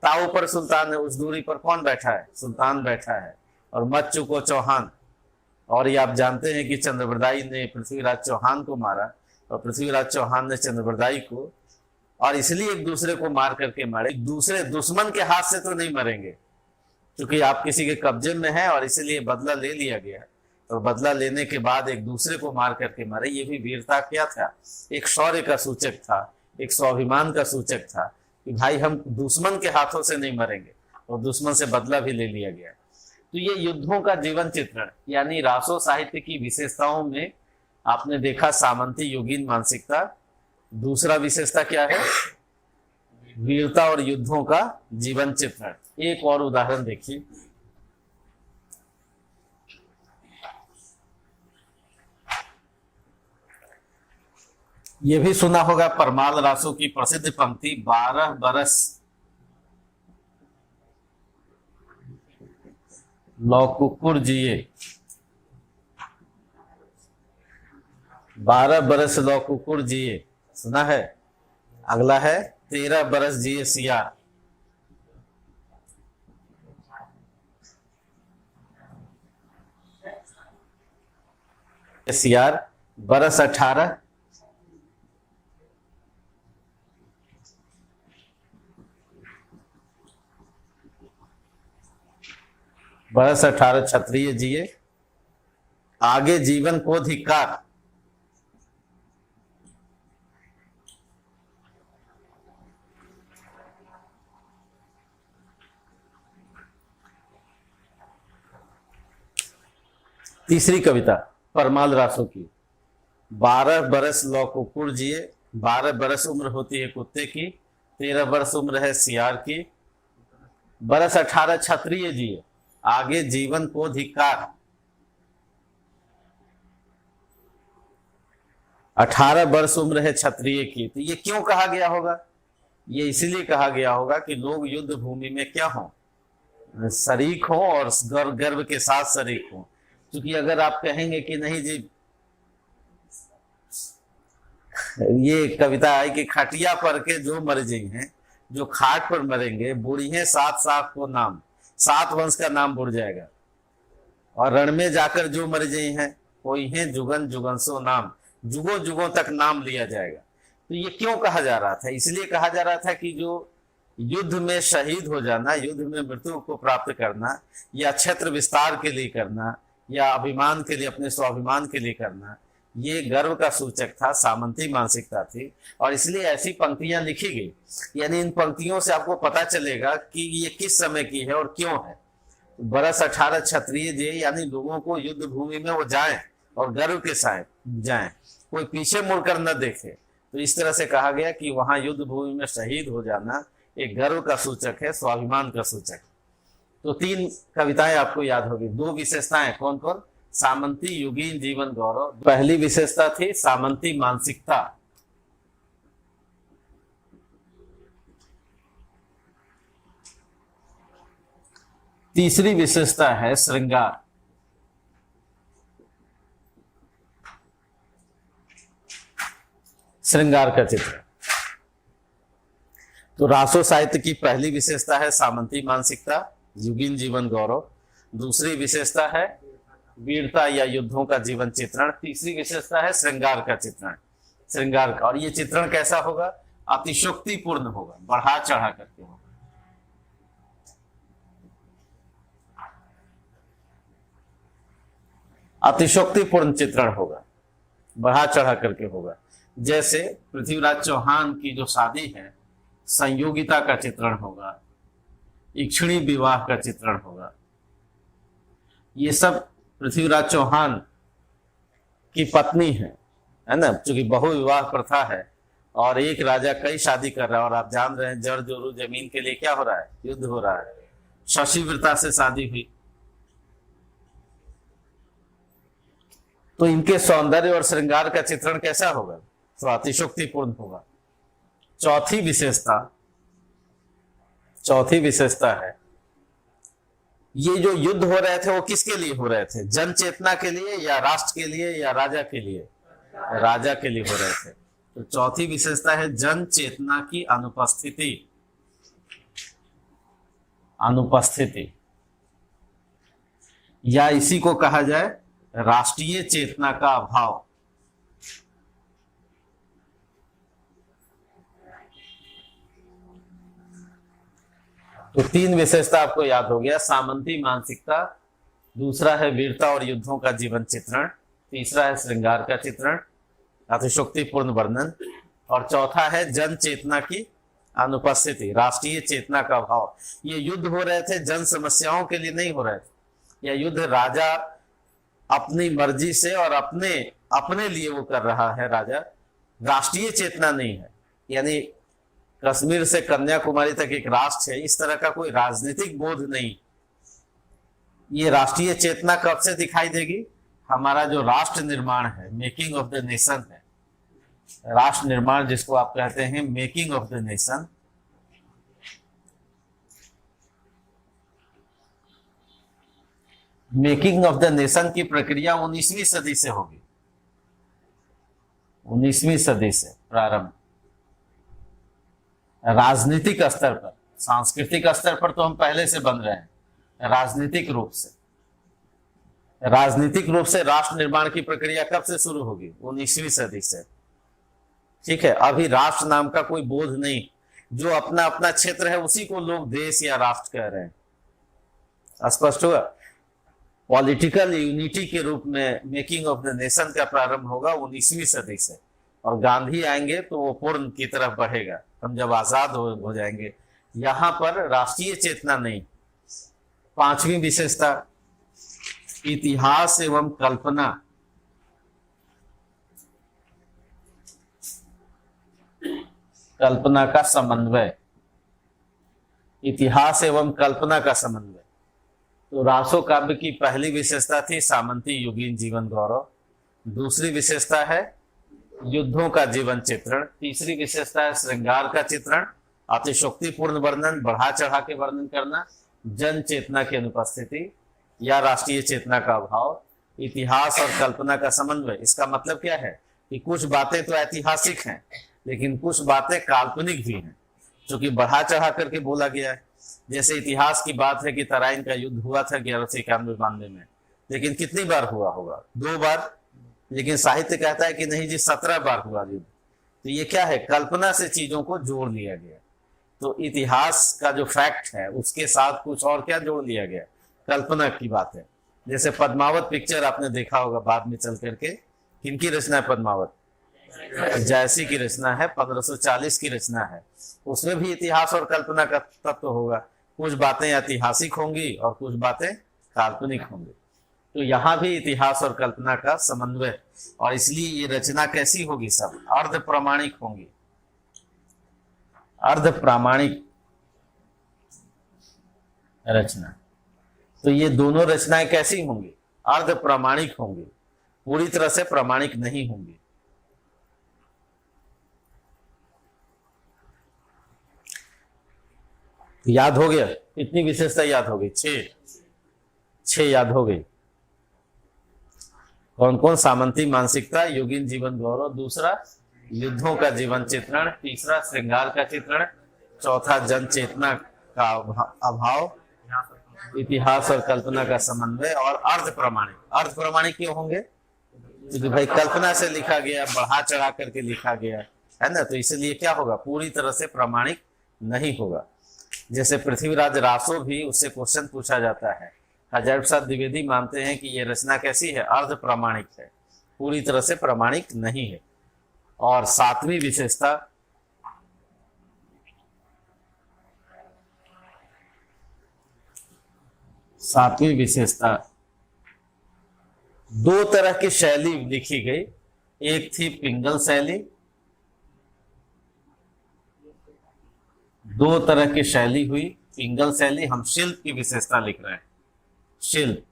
ताऊ पर सुल्तान है, उस दूरी पर कौन बैठा है? सुल्तान बैठा है। और मत चूको चौहान। और ये आप जानते हैं कि चंद्रबरदाई ने पृथ्वीराज चौहान को मारा और पृथ्वीराज चौहान ने चंद्रबरदाई को। और इसलिए एक दूसरे को मार करके मारे, एक दूसरे दुश्मन के हाथ से तो नहीं मरेंगे, क्योंकि आप किसी के कब्जे में हैं और इसलिए बदला ले लिया गया। और बदला लेने के बाद एक दूसरे को मार करके मारे। ये भी वीरता क्या था? एक शौर्य का सूचक था, एक स्वाभिमान का सूचक था कि भाई हम दुश्मन के हाथों से नहीं मरेंगे। और दुश्मन से बदला भी ले लिया गया। तो ये युद्धों का जीवन चित्रण यानी रासो साहित्य की विशेषताओं में आपने देखा सामंती योगीन मानसिकता। दूसरा विशेषता क्या है? वीरता और युद्धों का जीवन चित्रण। एक और उदाहरण देखिए। यह भी सुना होगा परमाल रासो की प्रसिद्ध पंक्ति, 12 बरस लौ कुकुर जिए। 12 बरस लौ कुकुर जिए, सुना है। अगला है 13 बरस जिए सियार। सियार बरस 18, बरस 18 क्षत्रिय जिए। आगे जीवन को धिक्कार। तीसरी कविता परमाल रासो की, 12 बरस लौ कुकुर जिए। 12 बरस उम्र होती है कुत्ते की, 13 बरस उम्र है सियार की, बरस 18 क्षत्रिय जिए। आगे जीवन को धिक्कार। 18 वर्ष उम्र है क्षत्रिय की। तो ये क्यों कहा गया होगा? ये इसलिए कहा गया होगा कि लोग युद्ध भूमि में क्या हो, शरीक हो और गर्व के साथ शरीक हो। क्योंकि अगर आप कहेंगे कि नहीं जी, ये कविता है कि खटिया पर के जो मर गई हैं, जो खाट पर मरेंगे, बुढ़ी है सात सात को नाम, 7 वंश का नाम बुढ़ जाएगा। और रण में जाकर जो मर गई हैं, कोई है जुगन जुगनसो नाम, जुगों जुगों तक नाम लिया जाएगा। तो ये क्यों कहा जा रहा था? इसलिए कहा जा रहा था कि जो युद्ध में शहीद हो जाना, युद्ध में मृत्यु को प्राप्त करना, या क्षेत्र विस्तार के लिए करना, या अभिमान के लिए, अपने स्वाभिमान के लिए करना, ये गर्व का सूचक था, सामंती मानसिकता थी। और इसलिए ऐसी पंक्तियां लिखी गई। यानी इन पंक्तियों से आपको पता चलेगा कि ये किस समय की है और क्यों है। बरस 18 क्षत्रिय जे, यानी लोगों को युद्ध भूमि में वो जाएं और गर्व के साथ जाएं, कोई पीछे मुड़कर न देखे। तो इस तरह से कहा गया कि वहां युद्ध भूमि में शहीद हो जाना एक गर्व का सूचक है, स्वाभिमान का सूचक। तो 3 कविताएं आपको याद होगी। 2 विशेषताएं कौन कौन? सामंती युगीन जीवन गौरव। पहली विशेषता थी सामंती मानसिकता। तीसरी विशेषता है श्रृंगार। श्रृंगार का चित्र। तो रासो साहित्य की पहली विशेषता है सामंती मानसिकता, युगीन जीवन गौरव। दूसरी विशेषता है वीरता या युद्धों का जीवन चित्रण। तीसरी विशेषता है श्रृंगार का चित्रण, श्रृंगार का। और ये चित्रण कैसा होगा? अतिशोक्तिपूर्ण होगा, बढ़ा चढ़ा करके होगा। अतिशोक्तिपूर्ण चित्रण होगा, बढ़ा चढ़ा करके होगा। जैसे पृथ्वीराज चौहान की जो शादी है, संयोगिता का चित्रण होगा, इक्षणी विवाह का चित्रण होगा। ये सब पृथ्वीराज चौहान की पत्नी है ना, क्योंकि बहुविवाह प्रथा है और एक राजा कई शादी कर रहा है। और आप जान रहे हैं जड़ जोरू जमीन के लिए क्या हो रहा है? युद्ध हो रहा है। शशिव्रता से शादी हुई। तो इनके सौंदर्य और श्रृंगार का चित्रण कैसा होगा? तो अतिशोक्तिपूर्ण होगा। चौथी विशेषता है, ये जो युद्ध हो रहे थे वो किसके लिए हो रहे थे? जन चेतना के लिए, या राष्ट्र के लिए, या राजा के लिए? राजा के लिए हो रहे थे। तो चौथी विशेषता है जन चेतना की अनुपस्थिति, या इसी को कहा जाए राष्ट्रीय चेतना का अभाव। तो 3 विशेषता आपको याद हो गया। सामंती मानसिकता, दूसरा है वीरता और युद्धों का जीवन चित्रण, तीसरा है श्रृंगार का चित्रण, अतिशोक्तिपूर्ण वर्णन, और चौथा है जन चेतना की अनुपस्थिति, राष्ट्रीय चेतना का अभाव। ये युद्ध हो रहे थे जन समस्याओं के लिए नहीं हो रहे थे। यह युद्ध राजा अपनी मर्जी से और अपने लिए वो कर रहा है। राजा, राष्ट्रीय चेतना नहीं है। यानी कश्मीर से कन्याकुमारी तक एक राष्ट्र है, इस तरह का कोई राजनीतिक बोध नहीं। ये राष्ट्रीय चेतना कब से दिखाई देगी? हमारा जो राष्ट्र निर्माण है, मेकिंग ऑफ द नेशन है, राष्ट्र निर्माण जिसको आप कहते हैं making of the nation, making of the nation की प्रक्रिया 19वीं सदी से होगी। 19वीं सदी से प्रारंभ। राजनीतिक स्तर पर, सांस्कृतिक स्तर पर तो हम पहले से बन रहे हैं। राजनीतिक रूप से राष्ट्र निर्माण की प्रक्रिया कब से शुरू होगी? 19वीं सदी से। ठीक है। अभी राष्ट्र नाम का कोई बोध नहीं। जो अपना अपना क्षेत्र है उसी को लोग देश या राष्ट्र कह रहे हैं। स्पष्ट हुआ? पॉलिटिकल यूनिटी के रूप में मेकिंग ऑफ द नेशन का प्रारंभ होगा 19वीं सदी से, और गांधी आएंगे तो वो पूर्ण की तरफ बढ़ेगा। हम जब आजाद हो जाएंगे। यहां पर राष्ट्रीय चेतना नहीं। 5वीं विशेषता, इतिहास एवं कल्पना। कल्पना का समन्वय, इतिहास एवं कल्पना का समन्वय। तो रासो काव्य की पहली विशेषता थी सामंती युगीन जीवन गौरव। दूसरी विशेषता है युद्धों का जीवन चित्रण। तीसरी विशेषता है श्रृंगार का चित्रण, अतिशोक्तिपूर्ण वर्णन, बढ़ा चढ़ा के वर्णन करना, जन चेतना की अनुपस्थिति या राष्ट्रीय चेतना का अभाव, इतिहास और कल्पना का समन्वय। इसका मतलब क्या है कि कुछ बातें तो ऐतिहासिक हैं लेकिन कुछ बातें काल्पनिक भी हैं, जो कि बढ़ा चढ़ा करके बोला गया है। जैसे इतिहास की बात है कि तराइन का युद्ध हुआ था 1191-92 में, लेकिन कितनी बार हुआ होगा? 2 बार। लेकिन साहित्य कहता है कि नहीं जी 17 बार हुआ युद्ध। तो ये क्या है? कल्पना से चीजों को जोड़ लिया गया। तो इतिहास का जो फैक्ट है उसके साथ कुछ और क्या जोड़ लिया गया? कल्पना की बात है। जैसे पद्मावत पिक्चर आपने देखा होगा बाद में चल करके, किनकी रचना है पद्मावत? जयसी की रचना है, 1540 की रचना है। उसमें भी इतिहास और कल्पना का तत्व होगा। कुछ बातें ऐतिहासिक होंगी और कुछ बातें काल्पनिक होंगी। तो यहाँ भी इतिहास और कल्पना का समन्वय, और इसलिए ये रचना कैसी होगी? सब अर्ध प्रामाणिक होंगी। अर्ध प्रामाणिक रचना। तो ये दोनों रचनाएं कैसी होंगी? अर्ध प्रामाणिक होंगी, पूरी तरह से प्रामाणिक नहीं होंगी। याद हो गया? इतनी विशेषता याद हो गई? 6 याद हो गई। कौन कौन? सामंती मानसिकता, योगिन जीवन गौरव, दूसरा युद्धों का जीवन चित्रण, तीसरा श्रृंगार का चित्रण, चौथा जन चेतना का अभाव, इतिहास और कल्पना का समन्वय, और अर्ध प्रमाणिक। अर्ध प्रमाणिक क्यों होंगे? क्योंकि भाई कल्पना से लिखा गया, बढ़ा चढ़ा करके लिखा गया है ना, तो इसलिए क्या होगा? पूरी तरह से प्रामाणिक नहीं होगा। जैसे पृथ्वीराज रासो भी, उससे क्वेश्चन पूछा जाता है। हजारी प्रसाद द्विवेदी मानते हैं कि ये रचना कैसी है? अर्ध प्रामाणिक है, पूरी तरह से प्रामाणिक नहीं है। और 7वीं विशेषता, दो तरह की शैली लिखी गई। एक थी पिंगल शैली, दो तरह की शैली हुई। पिंगल शैली, हम शिल्प की विशेषता लिख रहे हैं, शिल्प,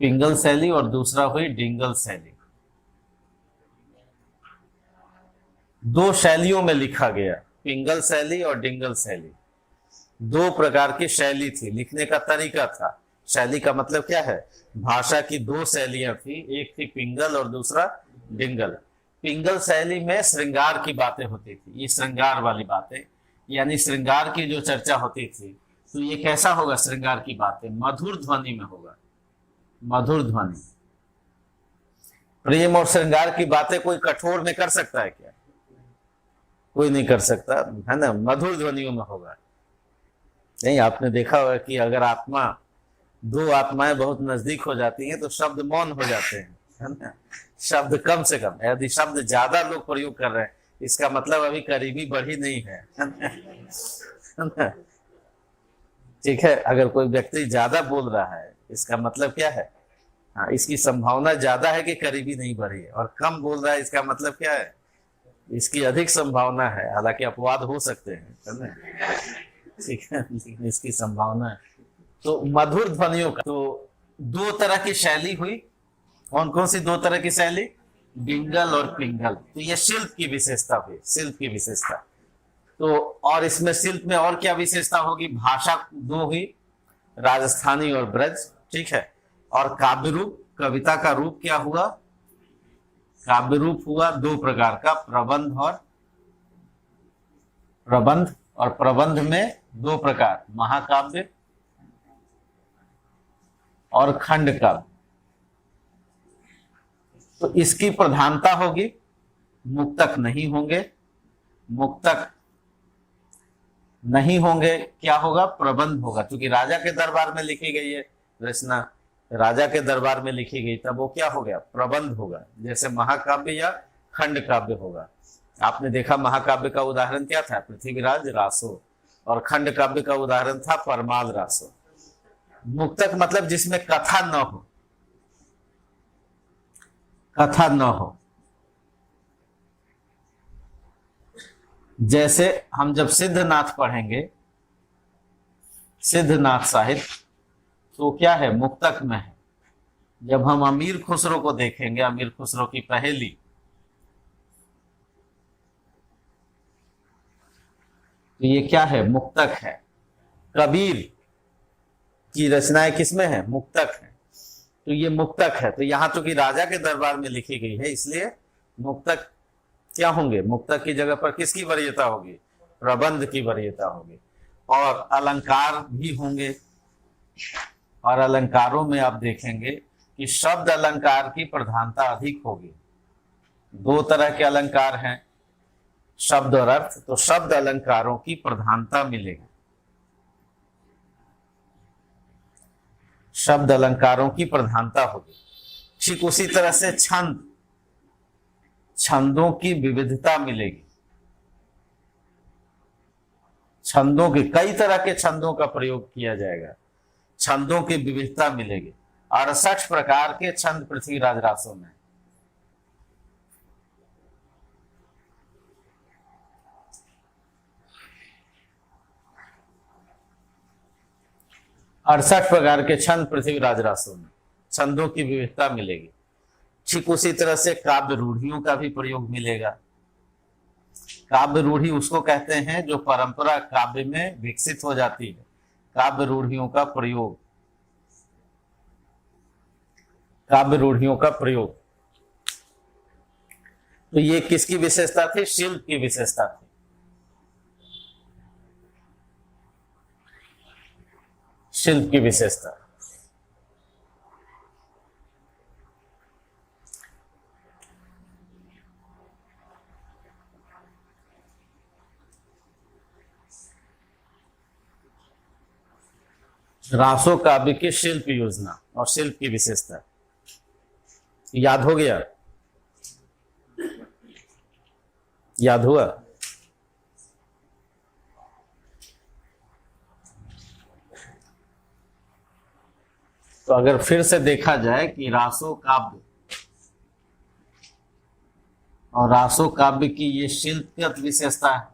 पिंगल शैली, और दूसरा हुई डिंगल शैली। दो शैलियों में लिखा गया, पिंगल शैली और डिंगल शैली। 2 प्रकार की शैली थी, लिखने का तरीका था। शैली का मतलब क्या है? भाषा की 2 शैलियां थी, एक थी पिंगल और दूसरा डिंगल। पिंगल शैली में श्रृंगार की बातें होती थी, ये श्रृंगार वाली बातें, यानी श्रृंगार की जो चर्चा होती थी। तो ये कैसा होगा? श्रृंगार की बातें मधुर ध्वनि में होगा, मधुर ध्वनि। प्रेम और श्रृंगार की बातें कोई कठोर में कर सकता है क्या? कोई नहीं कर सकता, है ना। मधुर ध्वनियों में होगा। नहीं, आपने देखा होगा कि अगर 2 आत्माएं बहुत नजदीक हो जाती हैं तो शब्द मौन हो जाते हैं, है ना। शब्द कम से कम, यदि शब्द ज्यादा लोग प्रयोग कर रहे हैं इसका मतलब अभी करीबी बढ़ी नहीं है, ना। ठीक है, अगर कोई व्यक्ति ज्यादा बोल रहा है इसका मतलब क्या है? हाँ, इसकी संभावना ज्यादा है कि करीबी नहीं बढ़ी है। और कम बोल रहा है इसका मतलब क्या है? इसकी अधिक संभावना है, हालांकि अपवाद हो सकते हैं, है ना। ठीक है, लेकिन इसकी संभावना है। तो मधुर ध्वनियों का, तो 2 तरह की शैली हुई। कौन कौन सी 2 तरह की शैली? डिंगल और पिंगल। तो ये शिल्प की विशेषता हुई, शिल्प की विशेषता। तो और इसमें शिल्प में और क्या विशेषता होगी? भाषा 2 हुई, राजस्थानी और ब्रज, ठीक है। और काव्य रूप, कविता का रूप क्या हुआ? काव्य रूप हुआ 2 प्रकार का, प्रबंध और प्रबंध में 2 प्रकार, महाकाव्य और खंड काव्य। तो इसकी प्रधानता होगी, मुक्तक नहीं होंगे, मुक्तक नहीं होंगे। क्या होगा? प्रबंध होगा, क्योंकि राजा के दरबार में लिखी गई है रचना, राजा के दरबार में लिखी गई, तब वो क्या हो गया? प्रबंध होगा। जैसे महाकाव्य या खंड काव्य होगा। आपने देखा महाकाव्य का उदाहरण क्या था? पृथ्वीराज रासो, और खंड काव्य का उदाहरण था परमाल रासो। मुक्तक मतलब जिसमें कथा न हो, कथा न हो। जैसे हम जब सिद्धनाथ पढ़ेंगे, सिद्धनाथ साहित्य, तो क्या है? मुक्तक में है। जब हम अमीर खुसरो को देखेंगे, अमीर खुसरो की पहेली, तो ये क्या है? मुक्तक है। कबीर की रचनाएं किसमें है? मुक्तक है। तो ये मुक्तक है। तो यहाँ चूंकि राजा के दरबार में लिखी गई है, इसलिए मुक्तक क्या होंगे? मुक्तक की जगह पर किसकी वरीयता होगी? प्रबंध की वरीयता होगी। और अलंकार भी होंगे। और अलंकारों में आप देखेंगे कि शब्द अलंकार की प्रधानता अधिक होगी। दो तरह के अलंकार हैं, शब्द और अर्थ। तो शब्द अलंकारों की प्रधानता मिलेगी। शब्द अलंकारों की प्रधानता होगी। ठीक उसी तरह से छंद, छंदों की विविधता मिलेगी। छंदों के कई तरह के छंदों का प्रयोग किया जाएगा। छंदों की विविधता मिलेगी। 68 प्रकार के छंद पृथ्वीराज रासो में। अड़सठ प्रकार के छंद पृथ्वीराज रासो में, छंदों की विविधता मिलेगी। ठीक उसी तरह से काव्य रूढ़ियों का भी प्रयोग मिलेगा। काव्य रूढ़ी उसको कहते हैं जो परंपरा काव्य में विकसित हो जाती है। काव्य रूढ़ियों का प्रयोग, काव्य रूढ़ियों का प्रयोग। तो ये किसकी विशेषता थी? शिल्प की विशेषता थी। शिल्प की विशेषता। रासो काव्य की शिल्प योजना और शिल्प की विशेषता याद हो गया? याद हुआ? तो अगर फिर से देखा जाए कि रासो काव्य और रासो काव्य की ये शिल्पगत विशेषता है।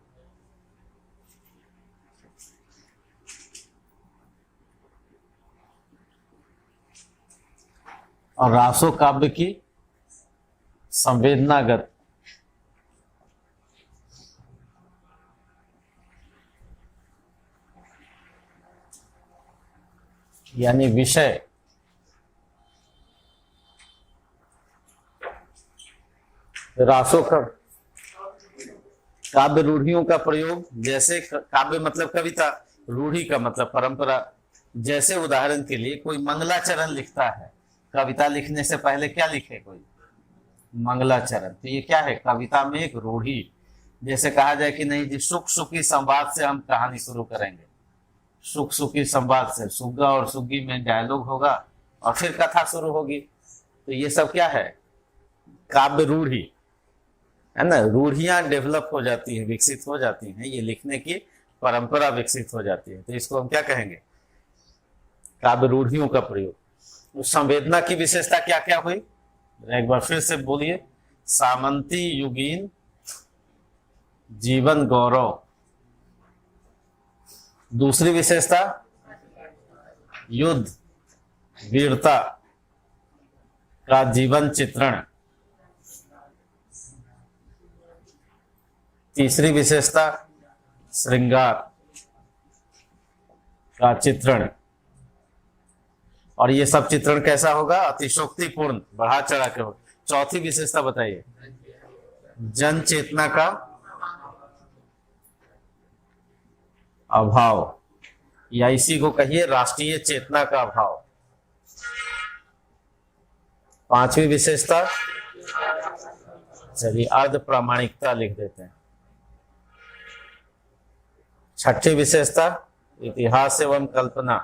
और रासो काव्य की संवेदनागत, यानी विषय, रासो काव्य रूढ़ियों का प्रयोग। जैसे काव्य मतलब कविता, रूढ़ी का मतलब परंपरा। जैसे उदाहरण के लिए कोई मंगलाचरण लिखता है, कविता लिखने से पहले क्या लिखे? कोई मंगलाचरण। तो ये क्या है? कविता में एक रूढ़ी। जैसे कहा जाए कि नहीं जी, सुख सुखी संवाद से हम कहानी शुरू करेंगे। सुख सुखी संवाद से सुग्गा और सुग्गी में डायलॉग होगा और फिर कथा शुरू होगी। तो ये सब क्या है? काव्य रूढ़ी है ना। रूढ़ियां डेवलप हो जाती है, विकसित हो जाती हैं। ये लिखने की परंपरा विकसित हो जाती है। तो इसको हम क्या कहेंगे? काव्य रूढ़ियों का प्रयोग। उस संवेदना की विशेषता क्या क्या हुई? एक बार फिर से बोलिए। सामंती युगीन जीवन गौरव। दूसरी विशेषता युद्ध वीरता का जीवन चित्रण। तीसरी विशेषता श्रृंगार का चित्रण। और ये सब चित्रण कैसा होगा? अतिशोक्तिपूर्ण, बढ़ा चढ़ा के होगा। चौथी विशेषता बताइए। जन चेतना का अभाव, या इसी को कहिए राष्ट्रीय चेतना का अभाव। पांचवी विशेषता, चलिए अर्ध प्रामाणिकता लिख देते हैं। छठी विशेषता इतिहास एवं कल्पना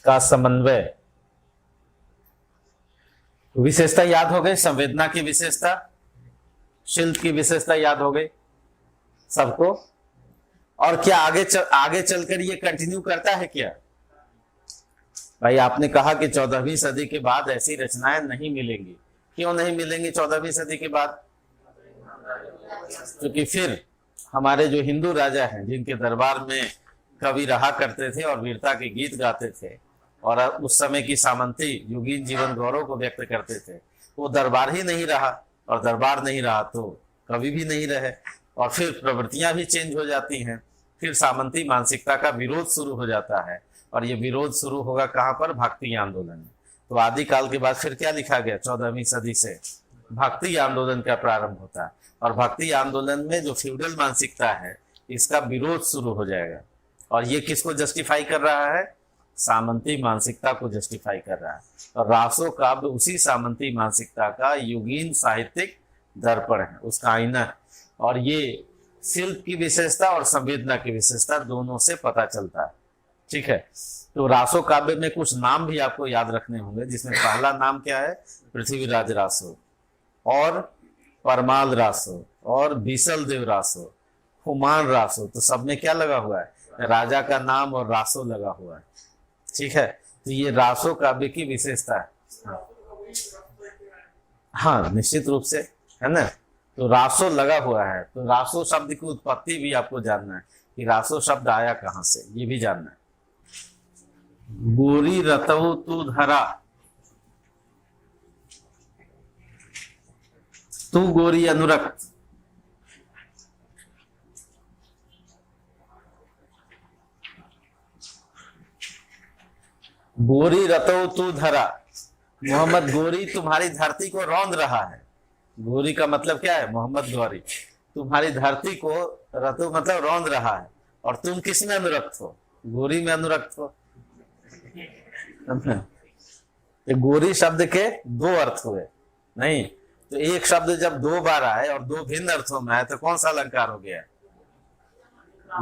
का समन्वय। विशेषता याद हो गई। संवेदना की विशेषता, शिल्प की विशेषता याद हो गई सबको। और क्या आगे चलकर ये कंटिन्यू करता है क्या? भाई आपने कहा कि 14वीं सदी के बाद ऐसी रचनाएं नहीं मिलेंगी। क्यों नहीं मिलेंगी 14वीं सदी के बाद? क्योंकि फिर हमारे जो हिंदू राजा हैं, जिनके दरबार में कवि रहा करते थे और वीरता के गीत गाते थे और उस समय की सामंती युगीन जीवन गौरव को व्यक्त करते थे, वो दरबार ही नहीं रहा, और दरबार नहीं रहा तो कभी भी नहीं रहे, और फिर प्रवृत्तियां भी चेंज हो जाती हैं। फिर सामंती मानसिकता का विरोध शुरू हो जाता है, और ये विरोध शुरू होगा कहाँ पर? भक्ति आंदोलन में। तो आदिकाल के बाद फिर क्या लिखा गया? 14वीं सदी से भक्ति आंदोलन का प्रारंभ होता है, और भक्ति आंदोलन में जो फ्यूडल मानसिकता है इसका विरोध शुरू हो जाएगा। और ये किसको जस्टिफाई कर रहा है? सामंती मानसिकता को जस्टिफाई कर रहा है। और रासो काव्य उसी सामंती मानसिकता का युगीन साहित्यिक दर्पण है, उसका आईना है। और ये शिल्प की विशेषता और संवेदना की विशेषता दोनों से पता चलता है। ठीक है, तो रासो काव्य में कुछ नाम भी आपको याद रखने होंगे, जिसमें पहला नाम क्या है? पृथ्वीराज रासो, और परमाल रासो, और बीसल देव रासो, हुमान रासो। तो सब में क्या लगा हुआ है? राजा का नाम और रासो लगा हुआ है। ठीक है, तो ये रासो काव्य की विशेषता है। हाँ, निश्चित रूप से, है ना। तो रासो लगा हुआ है, तो रासो शब्द की उत्पत्ति भी आपको जानना है कि रासो शब्द आया कहां से, ये भी जानना है। गोरी रतौ तू धरा, तू गोरी अनुरक्त। गोरी रतौ तू धरा, मोहम्मद गोरी तुम्हारी धरती को रौंद रहा है। गोरी का मतलब क्या है? मोहम्मद गौरी तुम्हारी धरती को, रतु मतलब रौंद रहा है, और तुम किस में अनुरक्त हो? गोरी में अनुरक्त हो। गोरी शब्द के दो अर्थ हुए नहीं, तो एक शब्द जब दो बार आए और दो भिन्न अर्थों में आए तो कौन सा अलंकार हो गया?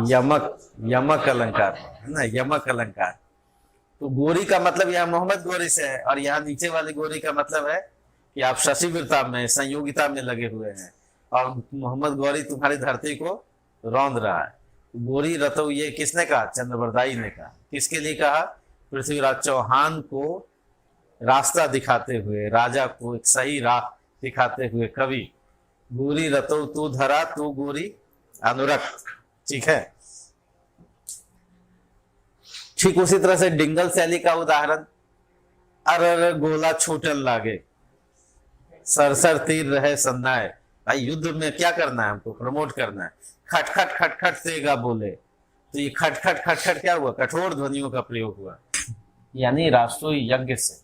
यमक, यमक अलंकार है ना, यमक अलंकार। तो गोरी का मतलब यहाँ मोहम्मद गोरी से है, और यहाँ नीचे वाली गोरी का मतलब है कि आप शशिवीरता में, संयोगिता में लगे हुए हैं, और मोहम्मद गौरी तुम्हारी धरती को रौंद रहा है। गोरी रतौ ये किसने कहा? चंद्रवरदाई ने कहा। किसके लिए कहा? पृथ्वीराज चौहान को रास्ता दिखाते हुए, राजा को एक सही राह दिखाते हुए कवि। गोरी रतौ तू धरा, तू गोरी अनुरक्त। ठीक है, ठीक उसी तरह से डिंगल शैली का उदाहरण, अर गोला छूटन लागे, सरसर तीर रहे सन्नाए। भाई युद्ध में क्या करना है? हमको प्रमोट करना है। खटखट खटखट सेगा बोले, तो ये खटखट खटखट क्या हुआ? कठोर ध्वनियों का प्रयोग हुआ, यानी रासो यज्ञ से,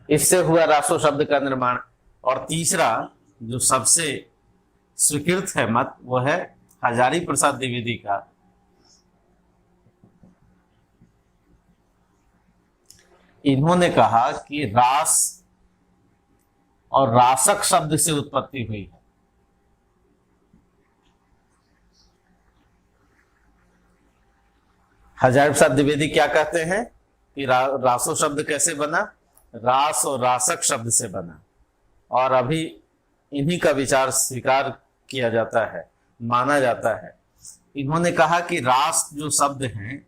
इससे हुआ रासो शब्द का निर्माण। और तीसरा जो सबसे स्वीकृत है मत, वो है हजारी प्रसाद द्विवेदी का। इन्होंने कहा कि रास और रासक शब्द से उत्पत्ति हुई है। हजारी प्रसाद द्विवेदी क्या कहते हैं कि रासो शब्द कैसे बना? रास और रासक शब्द से बना, और अभी इन्हीं का विचार स्वीकार किया जाता है, माना जाता है। इन्होंने कहा कि रास जो शब्द हैं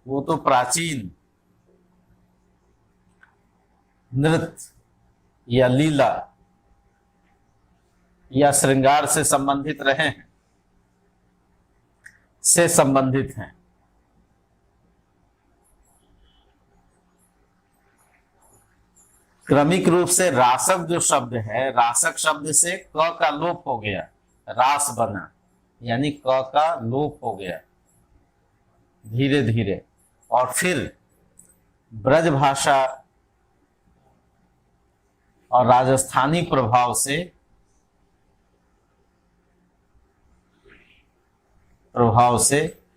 वो तो प्राचीन नृत्य या लीला या श्रृंगार से संबंधित रहे हैं, से संबंधित हैं। क्रमिक रूप से रासक जो शब्द है, रासक शब्द से क का लोप हो गया, रास बना, यानी क का लोप हो गया धीरे धीरे। और फिर ब्रज भाषा और राजस्थानी प्रभाव से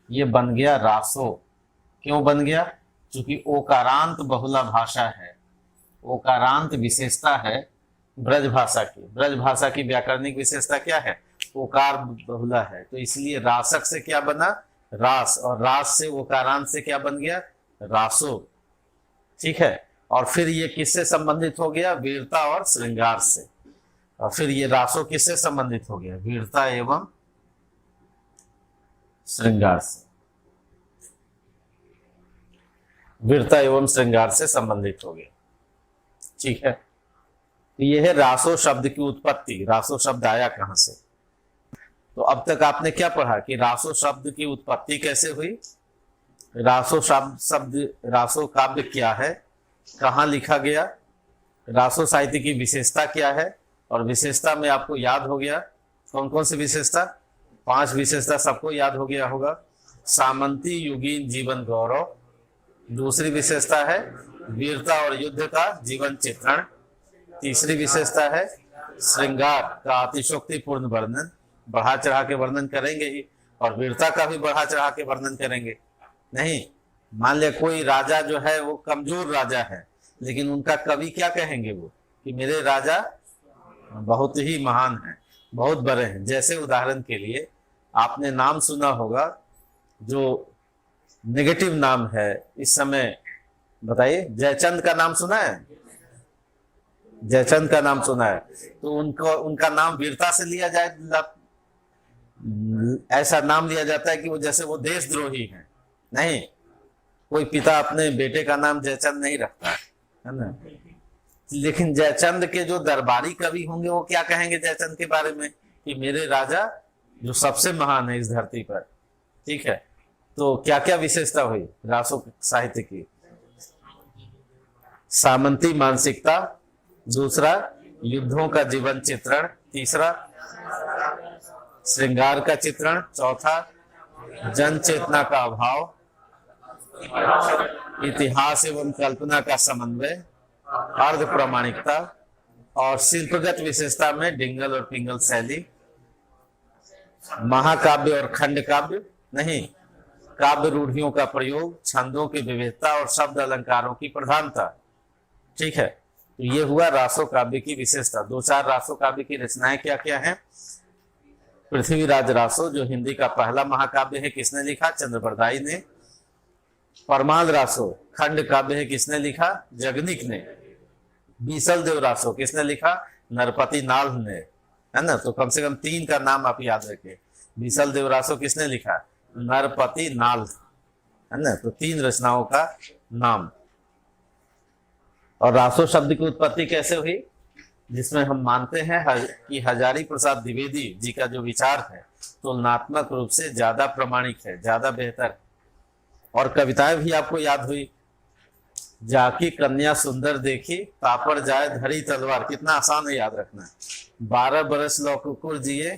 ये बन गया रासो। क्यों बन गया? क्योंकि ओकारांत बहुला भाषा है, ओकारांत विशेषता है ब्रज भाषा की। ब्रज भाषा की व्याकरणिक विशेषता क्या है? ओकार बहुला है, तो इसलिए रासक से क्या बना? रास, और रास से ओकारांत से क्या बन गया? रासो। ठीक है, और फिर ये किससे संबंधित हो गया? वीरता और श्रृंगार से। और फिर ये रासो किससे संबंधित हो गया? वीरता एवं श्रृंगार से, वीरता एवं श्रृंगार से संबंधित हो गया। ठीक है, तो ये है रासो शब्द की उत्पत्ति। रासो शब्द आया कहां से? तो अब तक आपने क्या पढ़ा कि रासो शब्द की उत्पत्ति कैसे हुई, रासो शब्द रासो काव्य क्या है, कहाँ लिखा गया, रासो साहित्य की विशेषता क्या है, और विशेषता में आपको याद हो गया कौन कौन सी विशेषता, 5 विशेषता सबको याद हो गया होगा। सामंती युगीन जीवन गौरव, दूसरी विशेषता है वीरता और युद्ध का जीवन चित्रण, तीसरी विशेषता है श्रृंगार का अतिशोक्तिपूर्ण वर्णन, बढ़ा चढ़ा के वर्णन करेंगे ही, और वीरता का भी बढ़ा चढ़ा के वर्णन करेंगे। नहीं, मान लिया कोई राजा जो है वो कमजोर राजा है, लेकिन उनका कवि क्या कहेंगे वो कि मेरे राजा बहुत ही महान हैं, बहुत बड़े हैं। जैसे उदाहरण के लिए आपने नाम सुना होगा जो नेगेटिव नाम है इस समय, बताइए, जयचंद का नाम सुना है? जयचंद का नाम सुना है, तो उनका नाम वीरता से लिया जाए, ऐसा नाम लिया जाता है कि वो जैसे वो देशद्रोही हैं। नहीं, कोई पिता अपने बेटे का नाम जयचंद नहीं रखता है ना। लेकिन जयचंद के जो दरबारी कवि होंगे वो क्या कहेंगे जयचंद के बारे में कि मेरे राजा जो सबसे महान है इस धरती पर। ठीक है, तो क्या क्या विशेषता हुई रासो साहित्य की? सामंती मानसिकता, दूसरा युद्धों का जीवन चित्रण, तीसरा श्रृंगार का चित्रण, चौथा जन चेतना का अभाव, इतिहास एवं कल्पना का समन्वय, अर्ध प्रामाणिकता, और शिल्पगत विशेषता में डिंगल और पिंगल शैली, महाकाव्य और खंड काव्य नहीं, काव्य रूढ़ियों का प्रयोग, छंदों की विविधता और शब्द अलंकारों की प्रधानता। ठीक है, तो ये हुआ रासो काव्य की विशेषता। 2-4 रासो काव्य की रचनाएं क्या क्या हैं? पृथ्वीराज रासो जो हिंदी का पहला महाकाव्य है, किसने लिखा? चंद्रप्रदाई ने। परमाल रासो खंड काव्य है, किसने लिखा? जगनिक ने। बीसल देव रासो किसने लिखा? नरपति नाल ने, है ना। तो कम से कम 3 का नाम आप याद रखें। बीसल देव रासो किसने लिखा? नरपति नाल, है ना। तो 3 रचनाओं का नाम। और रासो शब्द की उत्पत्ति कैसे हुई? जिसमें हम मानते हैं कि हजारी प्रसाद द्विवेदी जी का जो विचार है तुलनात्मक रूप से ज्यादा प्रमाणिक है, ज्यादा बेहतर है। और कविताएं भी आपको याद हुई, जाकी कन्या सुंदर देखी, तापर जाए धरी तलवार, कितना आसान है याद रखना। 12 बरस लौ कुकुर जिए,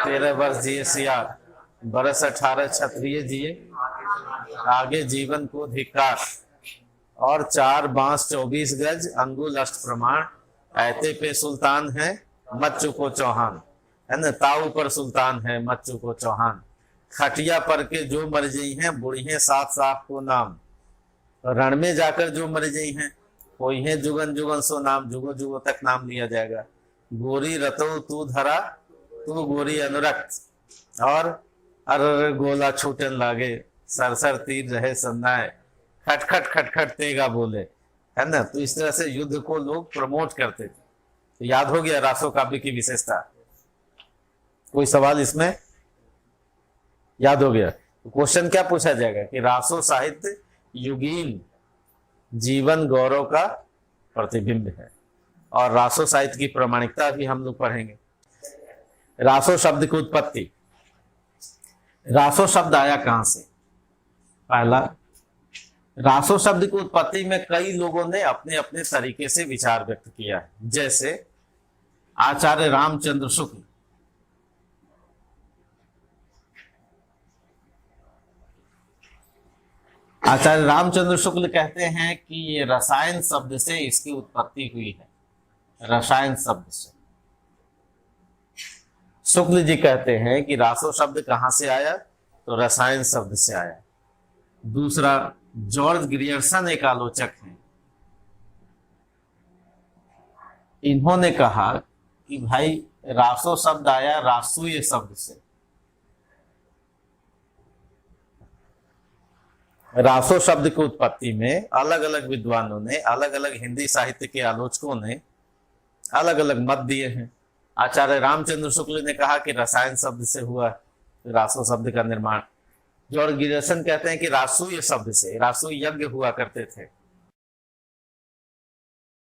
13 वर्ष जिए सियार, बरस 18 क्षत्रिय जिए, आगे जीवन को धिक्कार, और 4 बांस 24 गज, अंगुल अष्ट प्रमाण, ऐते पे सुल्तान है मत चुको चौहान, है ना। ताऊ पर सुल्तान है मत चुको चौहान, खटिया पर के जो मर गई हैं बुढ़ी हैं 7 साख को नाम, रण में जाकर जो मर गई हैं कोई है जुगन जुगन सो नाम, जुगो जुगो तक नाम लिया जाएगा। गोरी रतो तू धरा, तू गोरी अनुरक्त, और अर गोला छूटन लागे, सरसर तीर रहे सन्नाए, खटखट खटखट तेगा बोले, है ना। तो इस तरह से युद्ध को लोग प्रमोट करते थे। तो याद हो गया रासो काव्य की विशेषता। कोई सवाल इसमें? याद हो गया? तो क्वेश्चन क्या पूछा जाएगा कि रासो साहित्य युगीन जीवन गौरव का प्रतिबिंब है, और रासो साहित्य की प्रामाणिकता भी हम लोग पढ़ेंगे। रासो शब्द की उत्पत्ति। रासो शब्द आया कहां से? पहला, रासो शब्द की उत्पत्ति में कई लोगों ने अपने अपने तरीके से विचार व्यक्त किया है। जैसे आचार्य रामचंद्र शुक्ल, आचार्य रामचंद्र शुक्ल कहते हैं कि ये रसायन शब्द से इसकी उत्पत्ति हुई है, रसायन शब्द से। शुक्ल जी कहते हैं कि रासो शब्द कहां से आया? तो रसायन शब्द से आया। दूसरा, जॉर्ज ग्रियर्सन एक आलोचक हैं, इन्होंने कहा कि भाई रासो शब्द आया रासूय शब्द से। रासो शब्द की उत्पत्ति में अलग अलग विद्वानों ने, अलग अलग हिंदी साहित्य के आलोचकों ने अलग अलग मत दिए हैं। आचार्य रामचंद्र शुक्ल ने कहा कि रसायन शब्द से हुआ रासो शब्द का निर्माण। जॉर्ज ग्रियर्सन कहते हैं कि रासूय शब्द से, रासु यज्ञ हुआ करते थे,